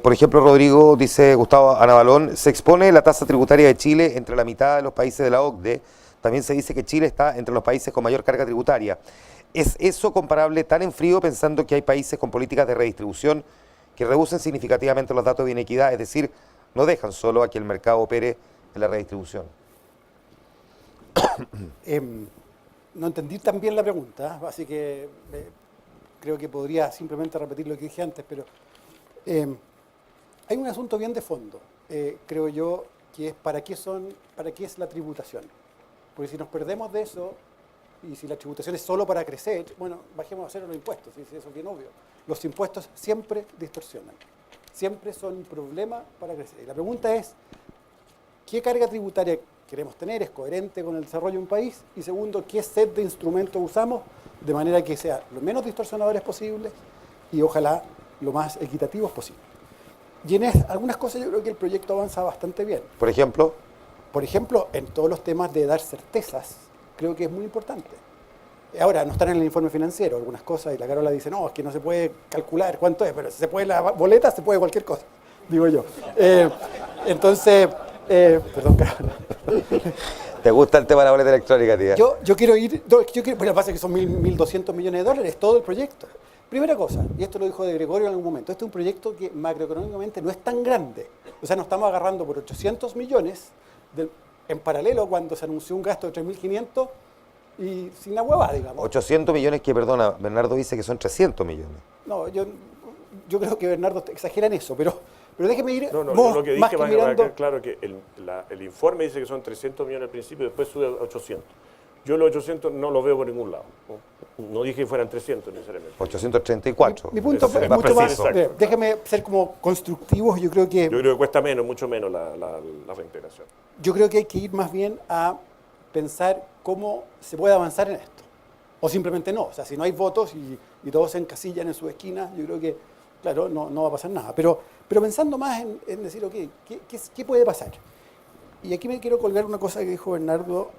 Por ejemplo, Rodrigo, dice Gustavo Anabalón, se expone la tasa tributaria de Chile entre la mitad de los países de la OCDE. También se dice que Chile está entre los países con mayor carga tributaria. ¿Es eso comparable tan en frío pensando que hay países con políticas de redistribución que reducen significativamente los datos de inequidad, es decir, no dejan solo a que el mercado opere en la redistribución? No entendí tan bien la pregunta, así que creo que podría simplemente repetir lo que dije antes, pero hay un asunto bien de fondo, creo yo, que es para qué es la tributación. Porque si nos perdemos de eso, y si la tributación es solo para crecer, bueno, bajemos a cero los impuestos, ¿sí? Eso es bien obvio. Los impuestos siempre distorsionan, siempre son un problema para crecer. Y la pregunta es, ¿qué carga tributaria queremos tener? ¿Es coherente con el desarrollo de un país? Y segundo, ¿qué set de instrumentos usamos de manera que sea lo menos distorsionadores posibles y ojalá lo más equitativos posible? Y en algunas cosas yo creo que el proyecto avanza bastante bien. Por ejemplo, por ejemplo, en todos los temas de dar certezas, creo que es muy importante. Ahora, no están en el informe financiero algunas cosas, y la Carola dice, no, es que no se puede calcular cuánto es, pero si se puede la boleta, se puede cualquier cosa, digo yo. Entonces, perdón, Carola. ¿Te gusta el tema de la boleta electrónica, tía? Yo quiero ir, bueno, lo que pasa es que son 1.200 millones de dólares, todo el proyecto. Primera cosa, y esto lo dijo De Gregorio en algún momento, este es un proyecto que macroeconómicamente no es tan grande. O sea, nos estamos agarrando por 800 millones en paralelo cuando se anunció un gasto de 3.500 y sin la hueva, digamos. 800 millones que, perdona, Bernardo dice que son 300 millones. No, yo creo que Bernardo exagera en eso, pero déjeme ir. No, vos, yo lo que más dije, que mirando, claro que el informe dice que son 300 millones al principio y después sube a 800. Yo los 800 no los veo por ningún lado. No dije que fueran 300 necesariamente. 834. mi punto es mucho más. Déjeme ser como constructivos, yo creo que cuesta menos, mucho menos la reintegración. Yo creo que hay que ir más bien a pensar cómo se puede avanzar en esto. O simplemente no. O sea, si no hay votos y todos se encasillan en su esquina, yo creo que, claro, no va a pasar nada. Pero pensando más en decir, ok, ¿qué puede pasar? Y aquí me quiero colgar una cosa que dijo Bernardo.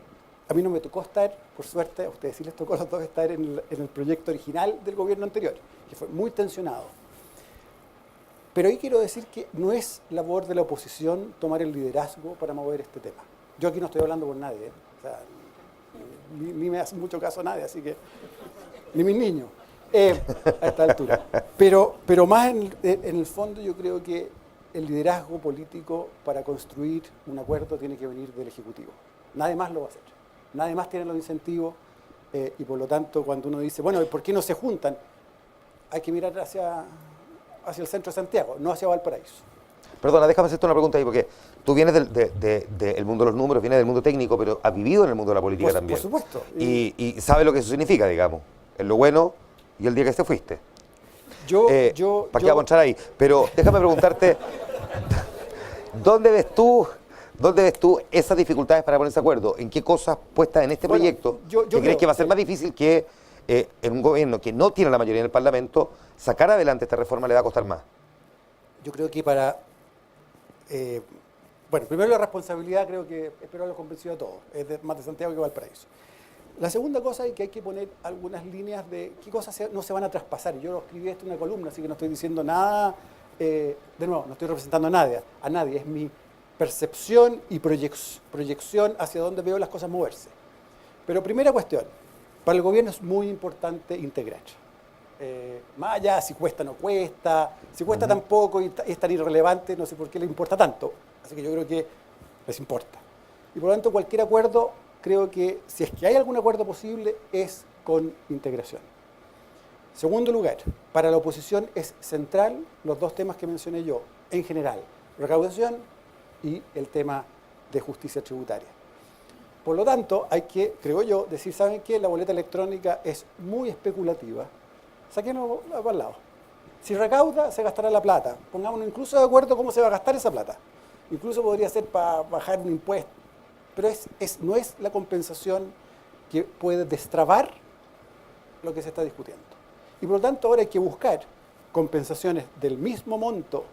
A mí no me tocó estar, por suerte, a ustedes sí les tocó a los dos estar en el proyecto original del gobierno anterior, que fue muy tensionado. Pero ahí quiero decir que no es labor de la oposición tomar el liderazgo para mover este tema. Yo aquí no estoy hablando con nadie, o sea, ni me hace mucho caso a nadie, así que, ni mis niños, a esta altura. Pero más en el fondo yo creo que el liderazgo político para construir un acuerdo tiene que venir del Ejecutivo. Nadie más lo va a hacer. Nadie más tiene los incentivos y por lo tanto cuando uno dice, bueno, ¿por qué no se juntan? Hay que mirar hacia el centro de Santiago, no hacia Valparaíso. Perdona, déjame hacerte una pregunta ahí, porque tú vienes del mundo de los números, vienes del mundo técnico, pero has vivido en el mundo de la política también. Por supuesto. Y sabes lo que eso significa, digamos, en lo bueno y el día que te fuiste. ¿Para qué vamos a entrar ahí? Pero déjame preguntarte, ¿dónde ves tú esas dificultades para ponerse de acuerdo? ¿En qué cosas puestas en este proyecto crees que va a ser más difícil que en un gobierno que no tiene la mayoría en el Parlamento, sacar adelante esta reforma le va a costar más? Yo creo que primero la responsabilidad, creo que espero haberlo convencido a todos, es más de Santiago que Valparaíso. La segunda cosa es que hay que poner algunas líneas de qué cosas no se van a traspasar. Yo lo escribí esto en una columna, así que no estoy diciendo nada, de nuevo, no estoy representando a nadie, es mi percepción y proyección hacia dónde veo las cosas moverse. Pero primera cuestión, para el gobierno es muy importante integrar. Más allá si cuesta o no cuesta, si cuesta tan poco y es tan irrelevante, no sé por qué le importa tanto. Así que yo creo que les importa. Y por lo tanto cualquier acuerdo, creo que si es que hay algún acuerdo posible, es con integración. Segundo lugar, para la oposición es central los dos temas que mencioné yo, en general, recaudación y el tema de justicia tributaria. Por lo tanto, hay que, creo yo, decir, ¿saben qué? La boleta electrónica es muy especulativa. Sáquenlo para el lado. Si recauda, se gastará la plata. Pongámonos incluso de acuerdo cómo se va a gastar esa plata. Incluso podría ser para bajar un impuesto. Pero no es la compensación que puede destrabar lo que se está discutiendo. Y por lo tanto, ahora hay que buscar compensaciones del mismo monto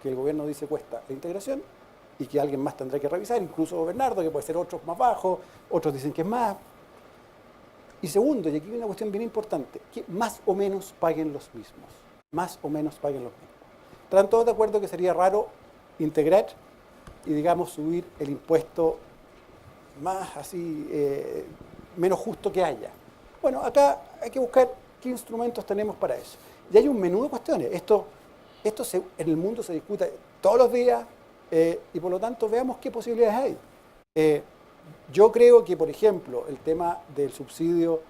que el gobierno dice cuesta la integración, y que alguien más tendrá que revisar, incluso Bernardo, que puede ser otros más bajos, otros dicen que es más. Y segundo, y aquí hay una cuestión bien importante, que más o menos paguen los mismos. Más o menos paguen los mismos. ¿Están todos de acuerdo que sería raro integrar y, digamos, subir el impuesto más así, menos justo que haya? Bueno, acá hay que buscar qué instrumentos tenemos para eso. Y hay un menú de cuestiones. Esto en el mundo se discute todos los días, y por lo tanto veamos qué posibilidades hay. Yo creo que, por ejemplo, el tema del subsidio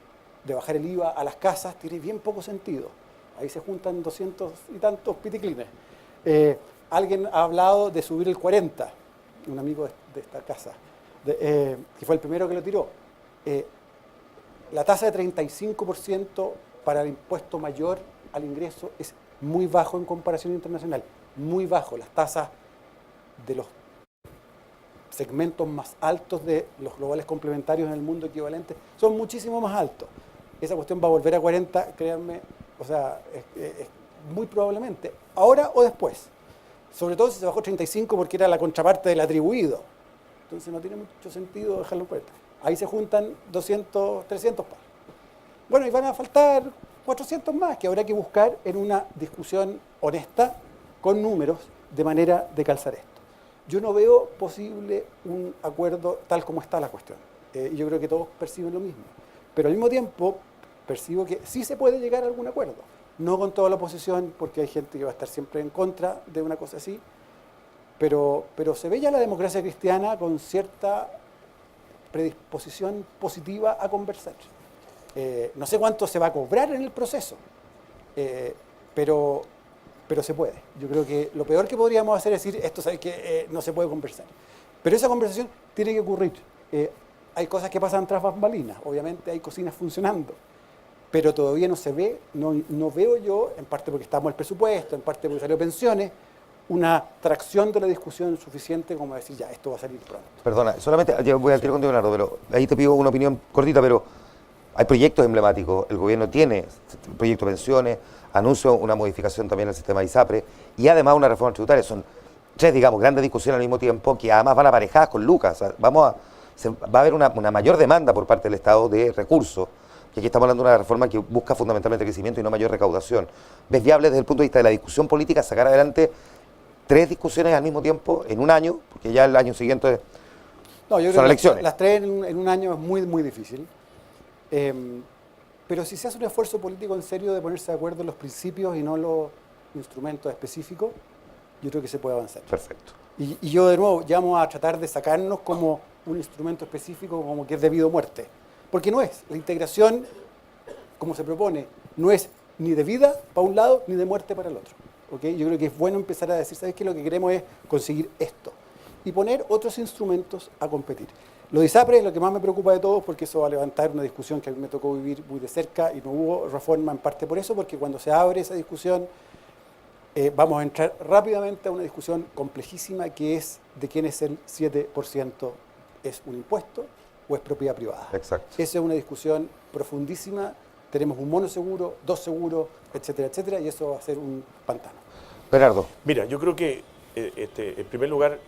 de bajar el IVA a las casas tiene bien poco sentido. Ahí se juntan 200 y tantos piticlines. Alguien ha hablado de subir el 40%, un amigo de esta casa, que fue el primero que lo tiró. La tasa de 35% para el impuesto mayor al ingreso es muy bajo en comparación internacional, muy bajo. Las tasas de los segmentos más altos de los globales complementarios en el mundo equivalentes son muchísimo más altos. Esa cuestión va a volver a 40, créanme, o sea, muy probablemente, ahora o después. Sobre todo si se bajó 35 porque era la contraparte del atribuido. Entonces no tiene mucho sentido dejarlo en 40. Ahí se juntan 200, 300 palos. Bueno, y van a faltar 400 más que habrá que buscar en una discusión honesta, con números, de manera de calzar esto. Yo no veo posible un acuerdo tal como está la cuestión. Y yo creo que todos perciben lo mismo. Pero al mismo tiempo percibo que sí se puede llegar a algún acuerdo. No con toda la oposición, porque hay gente que va a estar siempre en contra de una cosa así, pero se ve ya la democracia cristiana con cierta predisposición positiva a conversar. No sé cuánto se va a cobrar en el proceso, pero se puede. Yo creo que lo peor que podríamos hacer es decir, esto sabes que no se puede conversar. Pero esa conversación tiene que ocurrir. Hay cosas que pasan tras bambalinas, obviamente hay cocinas funcionando, pero todavía no se ve, no veo yo, en parte porque estamos en el presupuesto, en parte porque salió pensiones, una tracción de la discusión suficiente como decir, ya, esto va a salir pronto. Perdona, solamente yo voy al tiro contigo, Leonardo, pero ahí te pido una opinión cortita, pero hay proyectos emblemáticos, el gobierno tiene proyecto de pensiones, anunció una modificación también al sistema de ISAPRE y además una reforma tributaria. Son tres, digamos, grandes discusiones al mismo tiempo que además van aparejadas con lucas. O sea, va a haber una mayor demanda por parte del Estado de recursos, que aquí estamos hablando de una reforma que busca fundamentalmente crecimiento y no mayor recaudación. ¿Ves viable desde el punto de vista de la discusión política sacar adelante tres discusiones al mismo tiempo en un año? Porque ya el año siguiente no, yo son creo elecciones. Que las tres en un año es muy, muy difícil. Pero si se hace un esfuerzo político en serio de ponerse de acuerdo en los principios y no los instrumentos específicos, yo creo que se puede avanzar. Perfecto. Y yo de nuevo llamo a tratar de sacarnos como un instrumento específico como que es debido a muerte. Porque no es. La integración, como se propone, no es ni de vida para un lado ni de muerte para el otro. ¿Okay? Yo creo que es bueno empezar a decir, ¿sabes qué? Lo que queremos es conseguir esto. Y poner otros instrumentos a competir. Lo de ISAPRE es lo que más me preocupa de todos porque eso va a levantar una discusión que a mí me tocó vivir muy de cerca y no hubo reforma en parte por eso, porque cuando se abre esa discusión vamos a entrar rápidamente a una discusión complejísima que es de quién es el 7%, ¿es un impuesto o es propiedad privada? Exacto. Esa es una discusión profundísima, tenemos un mono seguro, dos seguros, etcétera, etcétera, y eso va a ser un pantano. Bernardo. Mira, yo creo que en primer lugar,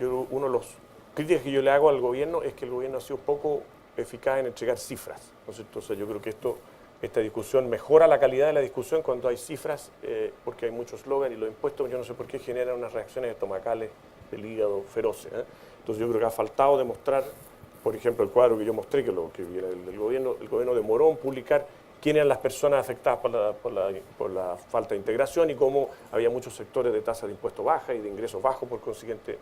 uno de los críticas que yo le hago al gobierno es que el gobierno ha sido poco eficaz en entregar cifras, ¿no es cierto? O sea, yo creo que esta discusión mejora la calidad de la discusión cuando hay cifras, porque hay muchos eslogan y los impuestos, yo no sé por qué generan unas reacciones estomacales del hígado feroces. Entonces yo creo que ha faltado demostrar, por ejemplo, el cuadro que yo mostré, que viene del gobierno, el gobierno demoró en publicar quiénes eran las personas afectadas por la falta de integración y cómo había muchos sectores de tasa de impuesto baja y de ingresos bajos, por consiguiente,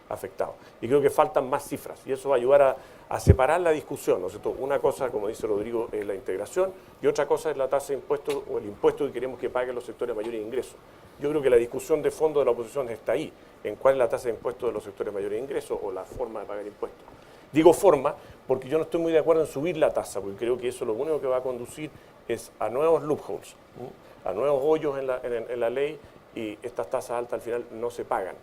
afectados. Y creo que faltan más cifras y eso va a ayudar a separar la discusión, ¿no es cierto? Una cosa, como dice Rodrigo, es la integración y otra cosa es la tasa de impuesto o el impuesto que queremos que paguen los sectores de mayores ingresos. Yo creo que la discusión de fondo de la oposición está ahí, en cuál es la tasa de impuesto de los sectores de mayores ingresos o la forma de pagar impuestos. Digo forma porque yo no estoy muy de acuerdo en subir la tasa, porque creo que eso lo único que va a conducir es a nuevos loopholes, a nuevos hoyos en la ley y estas tasas altas al final no se pagan.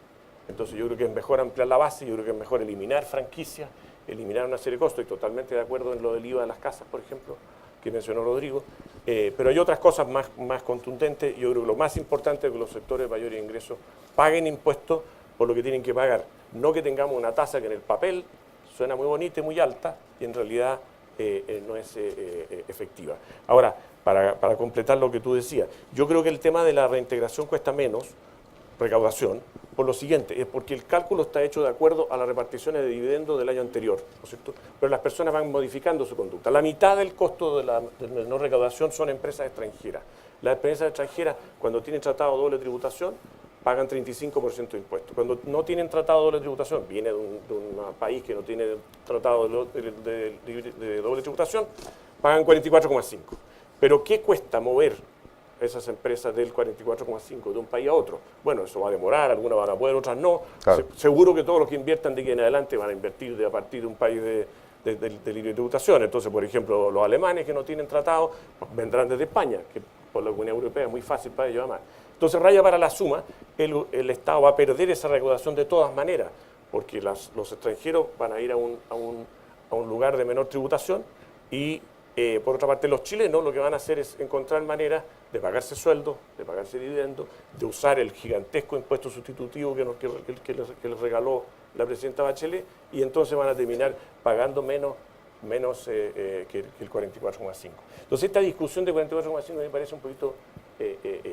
Entonces yo creo que es mejor ampliar la base, yo creo que es mejor eliminar franquicias, eliminar una serie de costos. Estoy totalmente de acuerdo en lo del IVA de las casas, por ejemplo, que mencionó Rodrigo, pero hay otras cosas más contundentes. Yo creo que lo más importante es que los sectores de mayores ingresos paguen impuestos por lo que tienen que pagar, no que tengamos una tasa que en el papel suena muy bonita y muy alta y en realidad no es efectiva. Ahora, para completar lo que tú decías, yo creo que el tema de la reintegración cuesta menos recaudación, por lo siguiente, es porque el cálculo está hecho de acuerdo a las reparticiones de dividendos del año anterior, ¿no es cierto? Pero las personas van modificando su conducta. La mitad del costo de la no recaudación son empresas extranjeras. Las empresas extranjeras, cuando tienen tratado de doble tributación, pagan 35% de impuestos. Cuando no tienen tratado de doble tributación, viene de un país que no tiene tratado de doble tributación, pagan 44,5%. Pero ¿qué cuesta mover esas empresas del 44,5% de un país a otro? Bueno, eso va a demorar, algunas van a poder, otras no. Claro. Seguro que todos los que inviertan de aquí en adelante van a invertir a partir de un país de libre tributación. Entonces, por ejemplo, los alemanes que no tienen tratado vendrán desde España, que por la Unión Europea es muy fácil para ellos además. Entonces, raya para la suma, el Estado va a perder esa recaudación de todas maneras, porque los extranjeros van a ir a un lugar de menor tributación y, por otra parte, los chilenos lo que van a hacer es encontrar maneras de pagarse sueldos, de pagarse dividendos, de usar el gigantesco impuesto sustitutivo que les regaló la presidenta Bachelet, y entonces van a terminar pagando menos que el 44,5. Entonces esta discusión de 44,5 me parece un poquito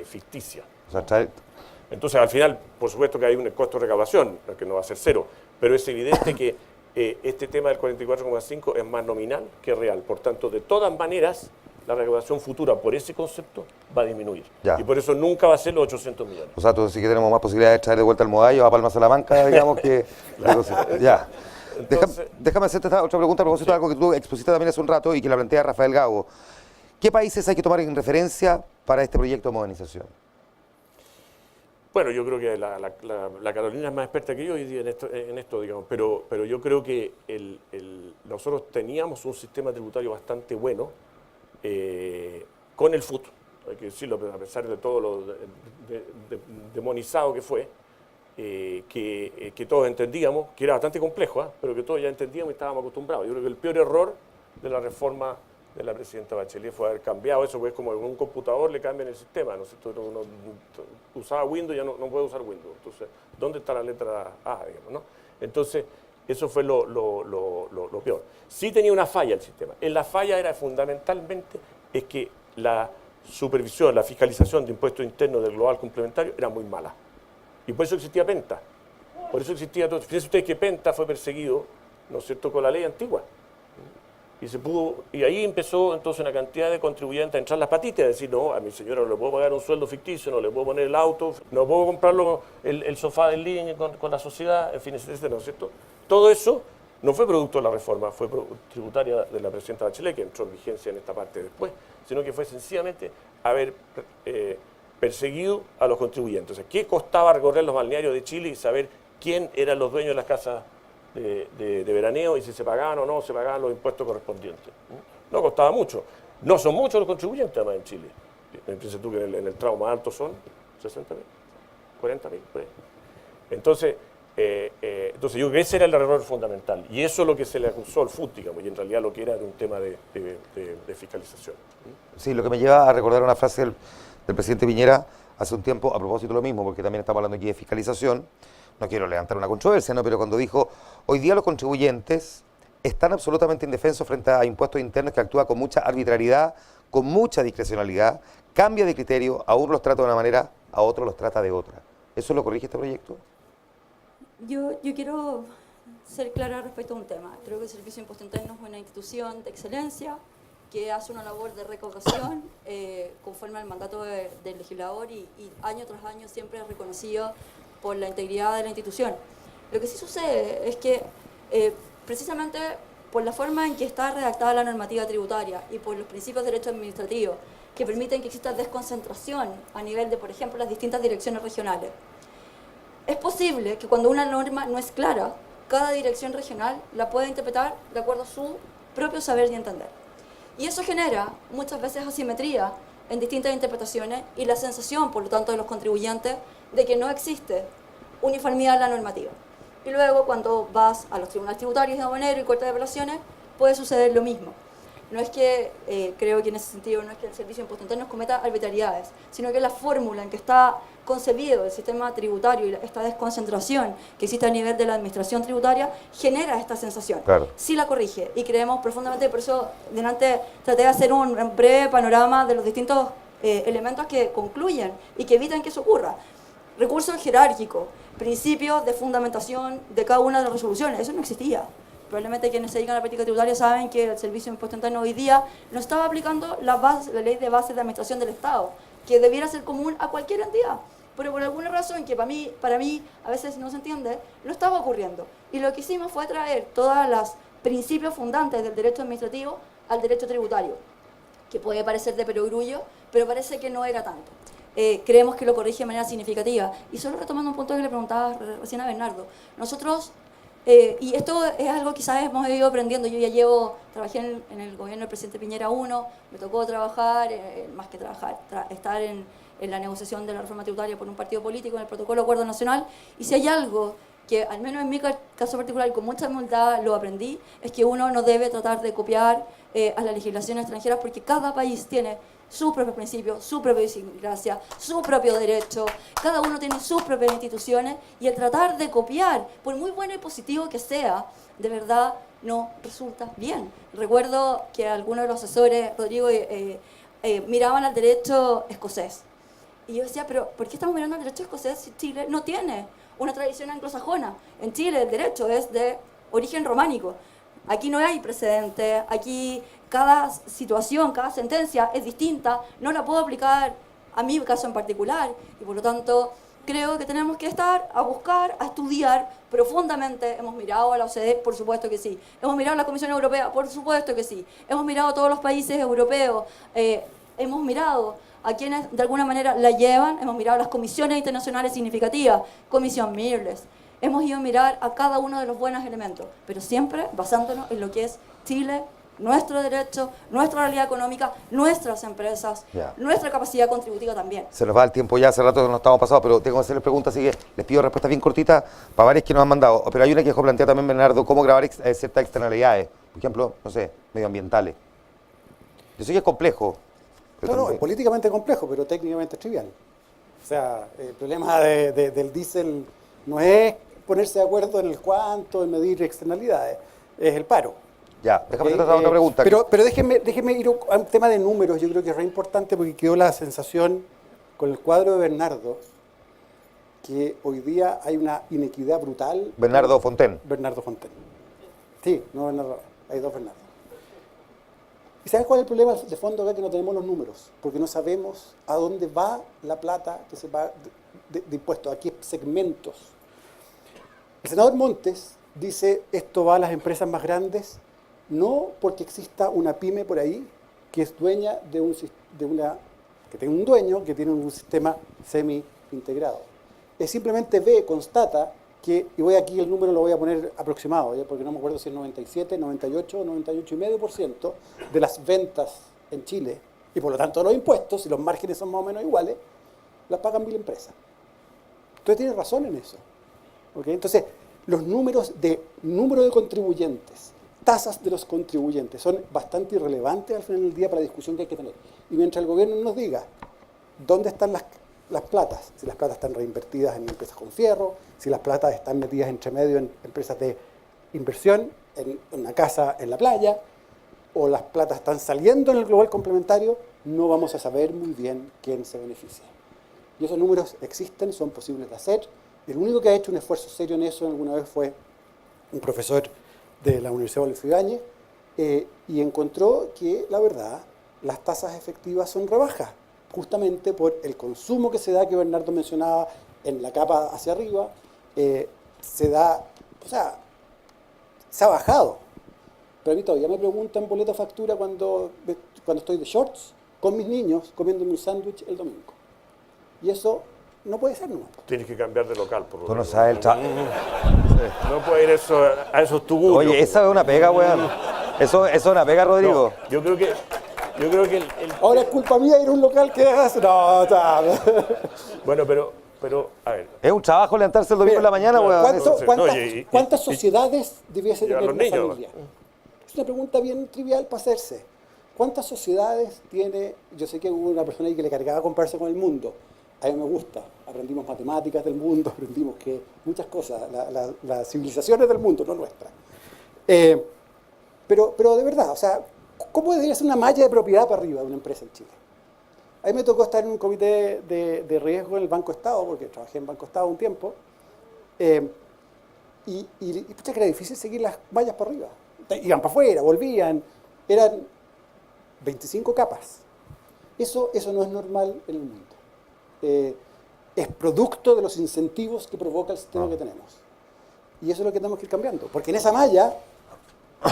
ficticia. O sea, Entonces al final, por supuesto que hay un costo de recaudación, que no va a ser cero, pero es evidente que este tema del 44,5 es más nominal que real. Por tanto, de todas maneras, la recaudación futura por ese concepto va a disminuir. Ya. Y por eso nunca va a ser los 800 millones. O sea, tú sí que tenemos más posibilidades de traer de vuelta al Modallo a Palma Salamanca, digamos que... Ya. Entonces, Déjame hacerte esta otra pregunta a propósito de algo que tú expusiste también hace un rato y que la plantea Rafael Gago. ¿Qué países hay que tomar en referencia para este proyecto de modernización? bueno, yo creo que la Carolina es más experta que yo hoy día en esto, digamos, pero yo creo que nosotros teníamos un sistema tributario bastante bueno con el FUT, hay que decirlo, a pesar de todo lo demonizado que fue, que todos entendíamos, que era bastante complejo, pero que todos ya entendíamos y estábamos acostumbrados. Yo creo que el peor error de la reforma de la presidenta Bachelet fue haber cambiado eso, pues como en un computador le cambian el sistema, ¿no es cierto? Uno usaba Windows, ya no puede usar Windows. Entonces, ¿dónde está la letra A, digamos, no? Entonces, eso fue lo peor. Sí tenía una falla el sistema. La falla era fundamentalmente es que la supervisión, la fiscalización de impuestos internos del global complementario era muy mala. Y por eso existía Penta. Por eso existía todo. Fíjense ustedes que Penta fue perseguido, ¿no es cierto?, con la ley antigua. Y ahí empezó entonces una cantidad de contribuyentes a entrar las patitas, a decir, no, a mi señora no le puedo pagar un sueldo ficticio, no le puedo poner el auto, no puedo comprarlo el sofá del living con la sociedad, en fin, etcétera, ¿no es cierto? Todo eso no fue producto de la reforma, fue tributaria de la presidenta Bachelet, que entró en vigencia en esta parte después, sino que fue sencillamente haber perseguido a los contribuyentes. O sea, ¿qué costaba recorrer los balnearios de Chile y saber quién eran los dueños de las casas de veraneo y si se pagaban o no se pagaban los impuestos correspondientes? No costaba mucho. No son muchos los contribuyentes además en Chile. Piensa tú que en el tramo más alto son 60.000, 40.000, por ahí. Entonces yo creo que ese era el error fundamental. Y eso es lo que se le acusó al FUT, digamos, y en realidad lo que era un tema de fiscalización. Sí, lo que me lleva a recordar una frase del presidente Piñera hace un tiempo, a propósito de lo mismo, porque también estamos hablando aquí de fiscalización. No quiero levantar una controversia, ¿no? Pero cuando dijo, hoy día los contribuyentes están absolutamente indefensos frente a impuestos internos que actúan con mucha arbitrariedad, con mucha discrecionalidad, cambia de criterio, a unos los trata de una manera, a otros los trata de otra. ¿Eso lo corrige este proyecto? Yo quiero ser clara respecto a un tema. Creo que el Servicio de Impuesto Interno es una institución de excelencia que hace una labor de recaudación conforme al mandato del legislador y año tras año siempre es reconocido por la integridad de la institución. Lo que sí sucede es que precisamente por la forma en que está redactada la normativa tributaria y por los principios de derecho administrativo que permiten que exista desconcentración a nivel de, por ejemplo, las distintas direcciones regionales, es posible que cuando una norma no es clara, cada dirección regional la pueda interpretar de acuerdo a su propio saber y entender. Y eso genera muchas veces asimetría en distintas interpretaciones y la sensación, por lo tanto, de los contribuyentes de que no existe uniformidad en la normativa. Y luego, cuando vas a los tribunales tributarios de aduanero y corte de apelaciones, puede suceder lo mismo. No es que, creo que en ese sentido, no es que el Servicio de Impuesto Interno cometa arbitrariedades, sino que la fórmula en que está concebido el sistema tributario y esta desconcentración que existe a nivel de la administración tributaria genera esta sensación. Claro. Sí la corrige y creemos profundamente, por eso delante traté de hacer un breve panorama de los distintos elementos que concluyen y que evitan que eso ocurra. Recurso jerárquico, principios de fundamentación de cada una de las resoluciones, eso no existía. Probablemente quienes se dedican a la práctica tributaria saben que el Servicio de Impuesto Interno hoy día no estaba aplicando la ley de bases de administración del Estado, que debiera ser común a cualquier entidad. Pero por alguna razón que para mí a veces no se entiende, no estaba ocurriendo. Y lo que hicimos fue traer todos los principios fundantes del derecho administrativo al derecho tributario, que puede parecer de perogrullo, pero parece que no era tanto. Creemos que lo corrige de manera significativa. Y solo retomando un punto que le preguntaba recién a Bernardo, nosotros, y esto es algo que quizás hemos ido aprendiendo, yo ya trabajé en el gobierno del presidente Piñera 1, me tocó trabajar, más que trabajar, estar en la negociación de la reforma tributaria por un partido político, en el protocolo de acuerdo nacional, y si hay algo que al menos en mi caso particular, y con mucha humildad lo aprendí, es que uno no debe tratar de copiar a las legislaciones extranjeras porque cada país tiene sus propios principios, su propia idiosincrasia, su propio derecho, cada uno tiene sus propias instituciones y el tratar de copiar, por muy bueno y positivo que sea, de verdad no resulta bien. Recuerdo que algunos de los asesores, Rodrigo, miraban al derecho escocés. Y yo decía, pero ¿por qué estamos mirando al derecho escocés si Chile no tiene una tradición anglosajona? En Chile el derecho es de origen románico. Aquí no hay precedente, aquí cada situación, cada sentencia es distinta, no la puedo aplicar a mi caso en particular y por lo tanto creo que tenemos que estar a buscar, a estudiar profundamente. Hemos mirado a la OCDE, por supuesto que sí. Hemos mirado a la Comisión Europea, por supuesto que sí. Hemos mirado a todos los países europeos, hemos mirado a quienes de alguna manera la llevan, hemos mirado a las comisiones internacionales significativas, Comisión Mirles. Hemos ido a mirar a cada uno de los buenos elementos, pero siempre basándonos en lo que es Chile, nuestro derecho, nuestra realidad económica, nuestras empresas, nuestra capacidad contributiva también. Se nos va el tiempo ya, hace rato nos estamos pasados, pero tengo que hacerles preguntas, así que les pido respuestas bien cortitas para varias que nos han mandado. Pero hay una que dejó planteada también, Bernardo, cómo grabar ciertas externalidades, por ejemplo, no sé, medioambientales. Yo sé que es complejo. No, es políticamente complejo, pero técnicamente es trivial. O sea, el problema del diésel no es ponerse de acuerdo en el cuánto, en medir externalidades, es el paro. Ya, déjame hacer otra pregunta. Pero déjeme ir a un tema de números, yo creo que es re importante porque quedó la sensación con el cuadro de Bernardo que hoy día hay una inequidad brutal. Bernardo Fonten. Bernardo Fonten. Sí, no Bernardo, hay dos Bernardo. ¿Y sabes cuál es el problema de fondo acá? Que no tenemos los números, porque no sabemos a dónde va la plata que se va de impuestos, a qué segmentos. El senador Montes dice esto va a las empresas más grandes, no porque exista una pyme por ahí que es dueña que tiene un dueño que tiene un sistema semi-integrado. Es simplemente constata que, y voy aquí el número lo voy a poner aproximado, ¿ya? Porque no me acuerdo si es 97, 98 o 98,5% de las ventas en Chile, y por lo tanto los impuestos, si los márgenes son más o menos iguales, las pagan 1000 empresas. Entonces tiene razón en eso. ¿Okay? Entonces, los números de número de contribuyentes, tasas de los contribuyentes, son bastante irrelevantes al final del día para la discusión que hay que tener. Y mientras el gobierno nos diga dónde están las platas, si las platas están reinvertidas en empresas con fierro, si las platas están metidas entre medio en empresas de inversión, en una casa en la playa, o las platas están saliendo en el global complementario, no vamos a saber muy bien quién se beneficia. Y esos números existen, son posibles de hacer. El único que ha hecho un esfuerzo serio en eso alguna vez fue un profesor de la Universidad de Adolfo Ibáñez, y encontró que, la verdad, las tasas efectivas son rebajas, justamente por el consumo que se da, que Bernardo mencionaba, en la capa hacia arriba, se ha bajado. Pero a mí todavía me preguntan boleto factura cuando estoy de shorts, con mis niños, comiéndome un sándwich el domingo. Y eso no puede ser, ¿no? Tienes que cambiar de local, por lo Tú no menos. sabes No puede ir a esos tugurios. Oye, esa es una pega, weón. Eso es una pega, Rodrigo. No, yo creo que Ahora es culpa mía ir a un local que hagas. No, Bueno, pero, a ver. Es un trabajo levantarse el domingo en la mañana, weón. ¿Cuántas sociedades debiese tener los una niños. familia? Es una pregunta bien trivial para hacerse. ¿Cuántas sociedades tiene? Yo sé que hubo una persona ahí que le cargaba comprarse con el mundo. A mí me gusta. Aprendimos matemáticas del mundo, aprendimos que muchas cosas, las civilizaciones del mundo, no nuestras. Pero de verdad, o sea, ¿cómo debería ser una malla de propiedad para arriba de una empresa en Chile? A mí me tocó estar en un comité de riesgo en el Banco Estado, porque trabajé en Banco Estado un tiempo, y pucha, que era difícil seguir las mallas para arriba. Iban para afuera, volvían, eran 25 capas. Eso no es normal en el mundo. Es producto de los incentivos que provoca el sistema que tenemos. Y eso es lo que tenemos que ir cambiando. Porque en esa malla,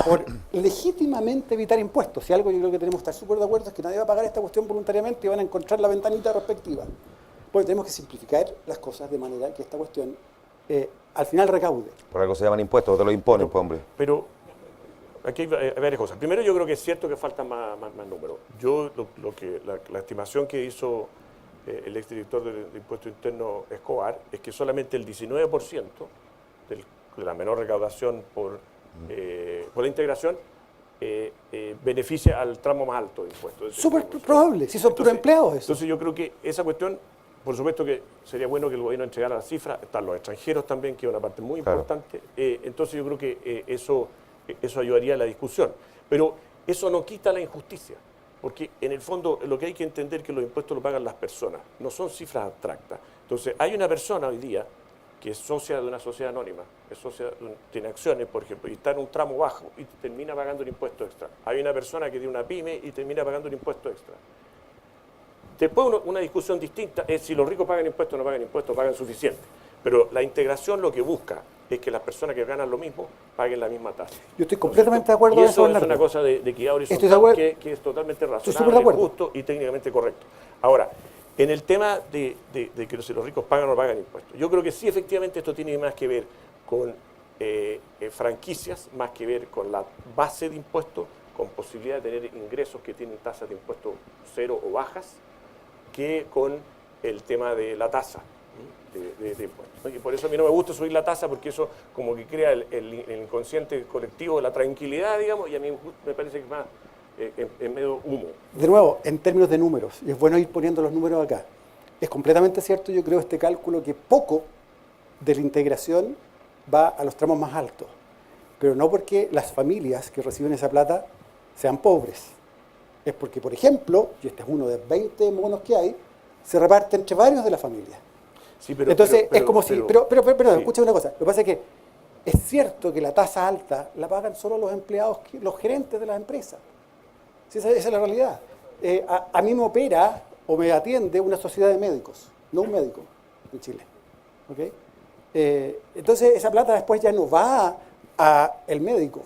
por legítimamente evitar impuestos, si algo yo creo que tenemos que estar súper de acuerdo es que nadie va a pagar esta cuestión voluntariamente y van a encontrar la ventanita respectiva. Porque tenemos que simplificar las cosas de manera que esta cuestión al final recaude. Por algo se llaman impuestos, te lo imponen, pues, hombre. Pero aquí hay varias cosas. Primero, yo creo que es cierto que faltan más números. La estimación que hizo el exdirector de Impuesto Interno Escobar es que solamente el 19% de la menor recaudación por la integración beneficia al tramo más alto de impuestos. Súper probable, si son puros empleados eso. Entonces yo creo que esa cuestión, por supuesto que sería bueno que el gobierno entregara las cifras, están los extranjeros también, que es una parte muy importante. Entonces yo creo que eso ayudaría a la discusión. Pero eso no quita la injusticia, porque en el fondo lo que hay que entender es que los impuestos lo pagan las personas, no son cifras abstractas. Entonces hay una persona hoy día que es socia de una sociedad anónima, tiene acciones, por ejemplo, y está en un tramo bajo y termina pagando un impuesto extra. Hay una persona que tiene una pyme y termina pagando un impuesto extra. Después una discusión distinta es si los ricos pagan impuestos o no pagan impuestos, pagan suficiente. Pero la integración lo que busca es que las personas que ganan lo mismo paguen la misma tasa. Yo estoy completamente de acuerdo con eso. Y eso es una cosa de equidad horizontal que es totalmente razonable, justo y técnicamente correcto. Ahora, en el tema de que si los ricos pagan o no pagan impuestos, yo creo que sí, efectivamente, esto tiene más que ver con franquicias, más que ver con la base de impuestos, con posibilidad de tener ingresos que tienen tasas de impuestos cero o bajas, que con el tema de la tasa de impuestos. Y por eso a mí no me gusta subir la tasa, porque eso como que crea el inconsciente colectivo, la tranquilidad, digamos, y a mí me parece que es más en medio humo. De nuevo, en términos de números, y es bueno ir poniendo los números acá, es completamente cierto, yo creo, este cálculo que poco de la integración va a los tramos más altos, pero no porque las familias que reciben esa plata sean pobres, es porque, por ejemplo, y este es uno de 20 monos que hay, se reparte entre varios de la familia. Sí, pero, entonces es como si, pero sí. Escucha una cosa, lo que pasa es que es cierto que la tasa alta la pagan solo los empleados, los gerentes de las empresas. Sí, esa es la realidad. A mí me opera o me atiende una sociedad de médicos, no un médico en Chile. ¿Okay? Entonces esa plata después ya no va a el médico,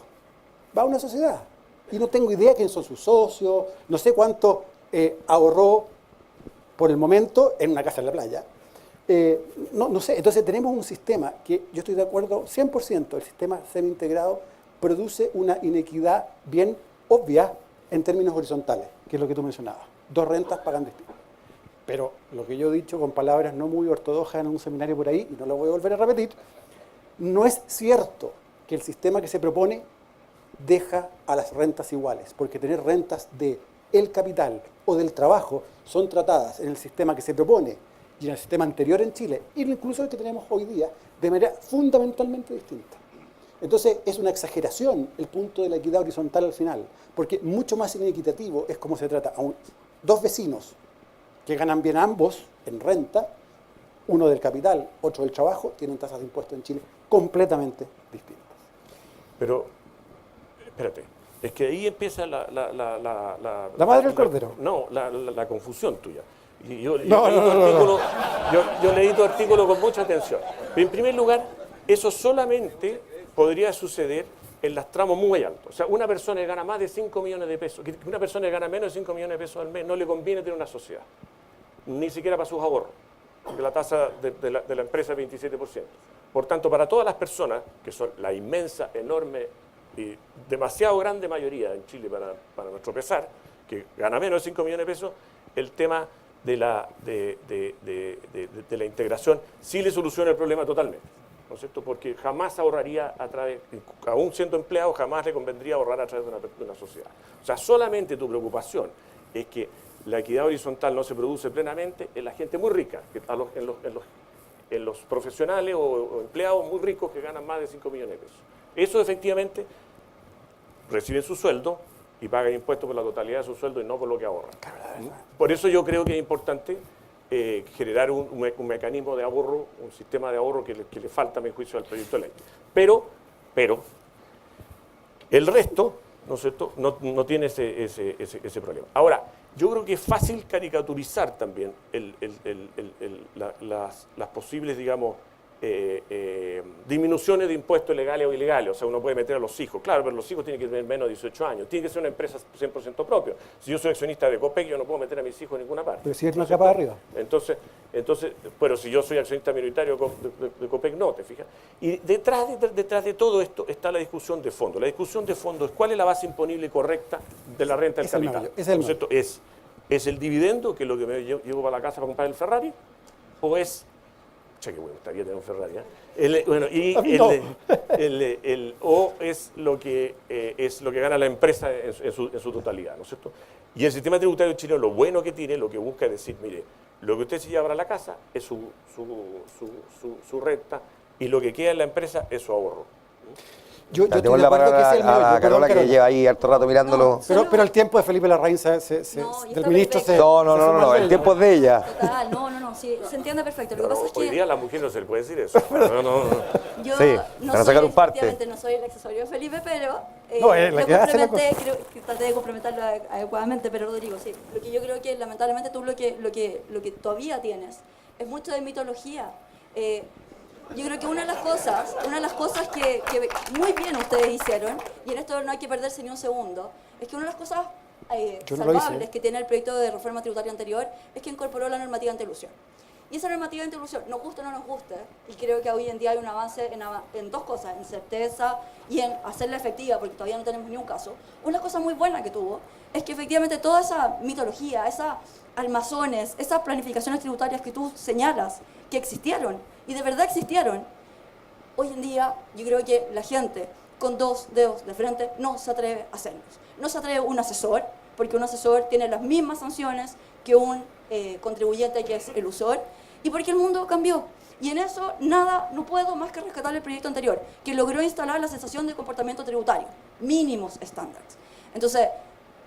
va a una sociedad. Y no tengo idea quién son sus socios, no sé cuánto ahorró por el momento en una casa en la playa. No sé, entonces tenemos un sistema que yo estoy de acuerdo 100%, el sistema semi-integrado produce una inequidad bien obvia en términos horizontales, que es lo que tú mencionabas. Dos rentas pagan distinto. Pero lo que yo he dicho con palabras no muy ortodoxas en un seminario por ahí, y no lo voy a volver a repetir, no es cierto que el sistema que se propone deja a las rentas iguales, porque tener rentas del capital o del trabajo son tratadas en el sistema que se propone y en el sistema anterior en Chile, e incluso el que tenemos hoy día, de manera fundamentalmente distinta. Entonces es una exageración el punto de la equidad horizontal al final, porque mucho más inequitativo es como se trata a dos vecinos que ganan bien ambos en renta, uno del capital, otro del trabajo, tienen tasas de impuestos en Chile completamente distintas. Pero, espérate, es que ahí empieza la madre del cordero. No, la confusión tuya. Y yo leí tu artículo con mucha atención. En primer lugar, eso solamente podría suceder en los tramos muy altos. O sea, una persona que gana más de 5 millones de pesos, que una persona que gana menos de 5 millones de pesos al mes, no le conviene tener una sociedad, ni siquiera para sus ahorros, porque la tasa de la empresa es 27%. Por tanto, para todas las personas, que son la inmensa, enorme y demasiado grande mayoría en Chile para nuestro pesar, que gana menos de 5 millones de pesos, el tema de la integración sí le soluciona el problema totalmente, ¿no es cierto? Porque jamás ahorraría aún siendo empleado, jamás le convendría ahorrar a través de una sociedad. O sea, solamente tu preocupación es que la equidad horizontal no se produce plenamente en la gente muy rica, en los profesionales o empleados muy ricos que ganan más de 5 millones de pesos. Eso efectivamente reciben su sueldo y pagan impuestos por la totalidad de su sueldo y no por lo que ahorran. Por eso yo creo que es importante generar un mecanismo de ahorro, un sistema de ahorro que le falta, a mi juicio, al proyecto de ley. Pero el resto, ¿no es cierto?, no tiene ese problema. Ahora, yo creo que es fácil caricaturizar también las posibles, digamos, disminuciones de impuestos legales o ilegales. O sea, uno puede meter a los hijos, claro, pero los hijos tienen que tener menos de 18 años, tiene que ser una empresa 100% propia. Si yo soy accionista de Copec, yo no puedo meter a mis hijos en ninguna parte. Pero si es la capa de arriba. Entonces, pero si yo soy accionista minoritario de Copec, no, ¿te fijas? Y detrás de todo esto está la discusión de fondo. La discusión de fondo es cuál es la base imponible correcta de la renta del capital. ¿Es el dividendo, que es lo que me llevo para la casa para comprar el Ferrari? ¿O es pucha, que me gustaría tener un Ferrari. Bueno, y A mí no. el O es lo que gana la empresa en su totalidad, ¿no es cierto? Y el sistema tributario chileno, lo bueno que tiene, lo que busca es decir, mire, lo que usted se lleva para la casa es su renta y lo que queda en la empresa es su ahorro. Yo estoy Demos de la acuerdo que palabra ese es el a meollo, perdón, Carola, que Carola. lleva ahí harto rato mirándolo. No, Pero el tiempo de Felipe Larraín No, y del está ministro se... perfecto. No, el tiempo es de ella. Total, no, sí, se entiende perfecto. Lo que Pero pasa es hoy que día a la mujer no se le puede decir eso. No. yo Sí, no van a soy, sacar un parte. efectivamente, no soy el accesorio de Felipe, pero No, es la lo que hace la complementé, creo que traté de complementarlo adecuadamente, pero Rodrigo, sí. Lo que yo creo que lamentablemente tú lo que todavía tienes es mucho de mitología. Yo creo que una de las cosas que muy bien ustedes hicieron, y en esto no hay que perderse ni un segundo, es que una de las cosas Yo no lo hice. salvables que tiene el proyecto de reforma tributaria anterior es que incorporó la normativa anti-elusión. Y esa normativa anti-elusión, nos guste o no nos guste, y creo que hoy en día hay un avance en dos cosas, en certeza y en hacerla efectiva, porque todavía no tenemos ni un caso. Una cosa muy buena que tuvo es que efectivamente toda esa mitología, esas almazones, esas planificaciones tributarias que tú señalas, que existieron, y de verdad existieron, hoy en día yo creo que la gente con dos dedos de frente no se atreve a hacerlos. No se atreve un asesor, porque un asesor tiene las mismas sanciones que un contribuyente que es elusor, y porque el mundo cambió. Y en eso no puedo más que rescatar el proyecto anterior, que logró instalar la sensación de comportamiento tributario, mínimos estándares. Entonces,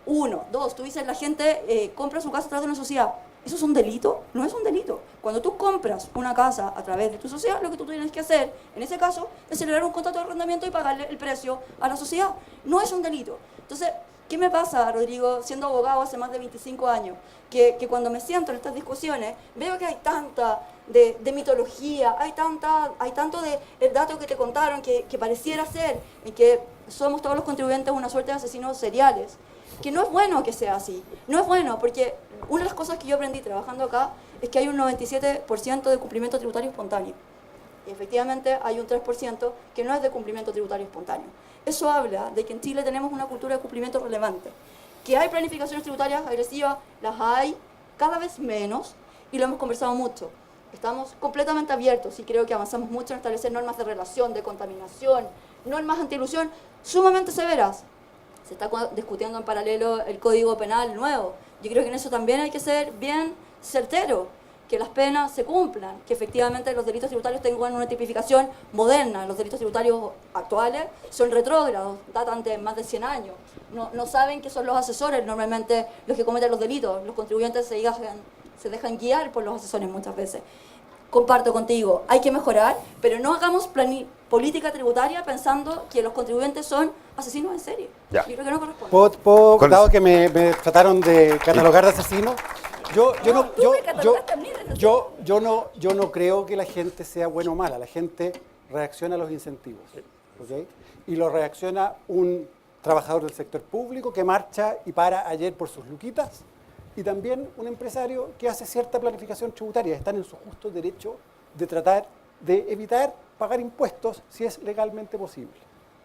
uno, dos, tú dices, la gente compra su casa a través de una sociedad. ¿Eso es un delito? No es un delito. Cuando tú compras una casa a través de tu sociedad, lo que tú tienes que hacer, en ese caso, es celebrar un contrato de arrendamiento y pagarle el precio a la sociedad. No es un delito. Entonces, ¿qué me pasa, Rodrigo, siendo abogado hace más de 25 años? Que cuando me siento en estas discusiones, veo que hay tanta de mitología, hay tanto de datos que te contaron que pareciera ser en que somos todos los contribuyentes una suerte de asesinos seriales, que no es bueno que sea así. No es bueno, porque una de las cosas que yo aprendí trabajando acá es que hay un 97% de cumplimiento tributario espontáneo. Y efectivamente hay un 3% que no es de cumplimiento tributario espontáneo. Eso habla de que en Chile tenemos una cultura de cumplimiento relevante. Que hay planificaciones tributarias agresivas, las hay cada vez menos, y lo hemos conversado mucho. Estamos completamente abiertos y creo que avanzamos mucho en establecer normas de relación, de contaminación, normas anti-elusión sumamente severas. Se está discutiendo en paralelo el Código Penal nuevo. Yo creo que en eso también hay que ser bien certero, que las penas se cumplan, que efectivamente los delitos tributarios tengan una tipificación moderna. Los delitos tributarios actuales son retrógrados, datan de más de 100 años. No saben que son los asesores normalmente los que cometen los delitos. Los contribuyentes se dejan guiar por los asesores muchas veces. Comparto contigo, hay que mejorar, pero no hagamos política tributaria pensando que los contribuyentes son asesinos en serie. Ya. Yo creo que no corresponde. Dado que me trataron de catalogar de asesino, yo no creo que la gente sea buena o mala. La gente reacciona a los incentivos, ¿ok? Y lo reacciona un trabajador del sector público que marcha y para ayer por sus luquitas, y también un empresario que hace cierta planificación tributaria. Están en su justo derecho de tratar de evitar pagar impuestos si es legalmente posible,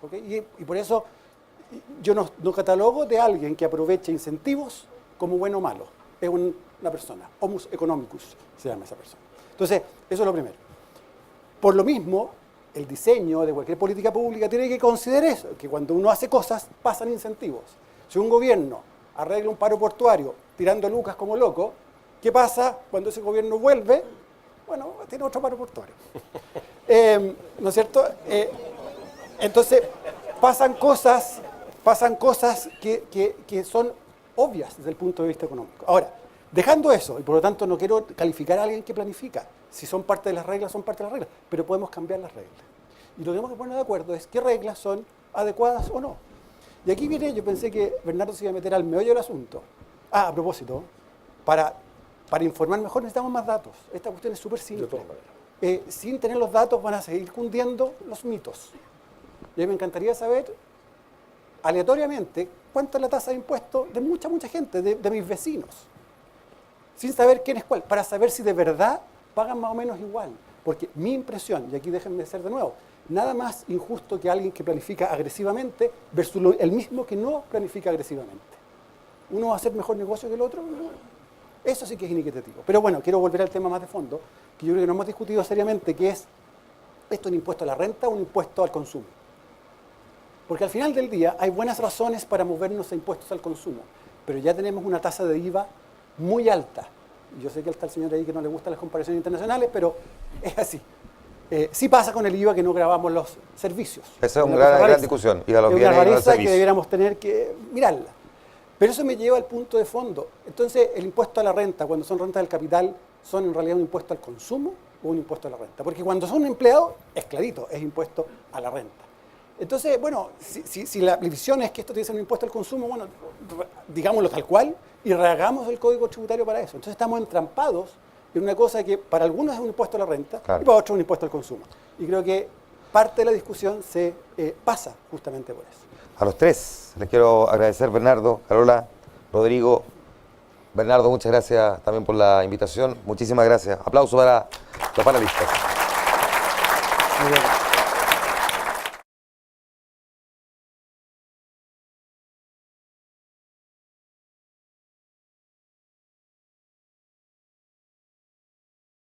¿ok? Y por eso yo no catalogo de alguien que aproveche incentivos como bueno o malo. Es una persona, homus economicus se llama esa persona. Entonces, eso es lo primero. Por lo mismo, el diseño de cualquier política pública tiene que considerar eso, que cuando uno hace cosas, pasan incentivos. Si un gobierno arregla un paro portuario tirando lucas como loco, ¿qué pasa cuando ese gobierno vuelve? Bueno, tiene otro paro portuario. ¿No es cierto? Entonces, pasan cosas que son obvias desde el punto de vista económico. Ahora, dejando eso, y por lo tanto no quiero calificar a alguien que planifica. Si son parte de las reglas, son parte de las reglas, pero podemos cambiar las reglas. Y lo que tenemos que poner de acuerdo es qué reglas son adecuadas o no. Y aquí viene, yo pensé que Bernardo se iba a meter al meollo del asunto. A propósito, para informar mejor necesitamos más datos. Esta cuestión es súper simple. De todas maneras. Sin tener los datos van a seguir cundiendo los mitos. Y a mí me encantaría saber, aleatoriamente, cuánto es la tasa de impuestos de mucha gente, de mis vecinos. Sin saber quién es cuál, para saber si de verdad pagan más o menos igual. Porque mi impresión, y aquí déjenme ser de nuevo, nada más injusto que alguien que planifica agresivamente versus el mismo que no planifica agresivamente. ¿Uno va a hacer mejor negocio que el otro? Eso sí que es inequitativo. Pero bueno, quiero volver al tema más de fondo, que yo creo que no hemos discutido seriamente, que es, ¿esto es un impuesto a la renta o un impuesto al consumo? Porque al final del día hay buenas razones para movernos a impuestos al consumo, pero ya tenemos una tasa de IVA muy alta. Yo sé que está el señor ahí que no le gustan las comparaciones internacionales, pero es así. Sí pasa con el IVA que no grabamos los servicios. Esa es una gran discusión. Y a los es bienes una y los rareza que servicios. debiéramos tener que mirarla. Pero eso me lleva al punto de fondo. Entonces, el impuesto a la renta, cuando son rentas del capital, ¿son en realidad un impuesto al consumo o un impuesto a la renta? Porque cuando son empleados, es clarito, es impuesto a la renta. Entonces, bueno, si la visión es que esto tiene que ser un impuesto al consumo, bueno, digámoslo tal cual y rehagamos el código tributario para eso. Entonces estamos entrampados en una cosa que para algunos es un impuesto a la renta Claro. y para otros es un impuesto al consumo. Y creo que parte de la discusión se pasa justamente por eso. A los tres les quiero agradecer, Bernardo, Carola, Rodrigo. Bernardo, muchas gracias también por la invitación. Muchísimas gracias. Aplauso para los panelistas. Muy bien.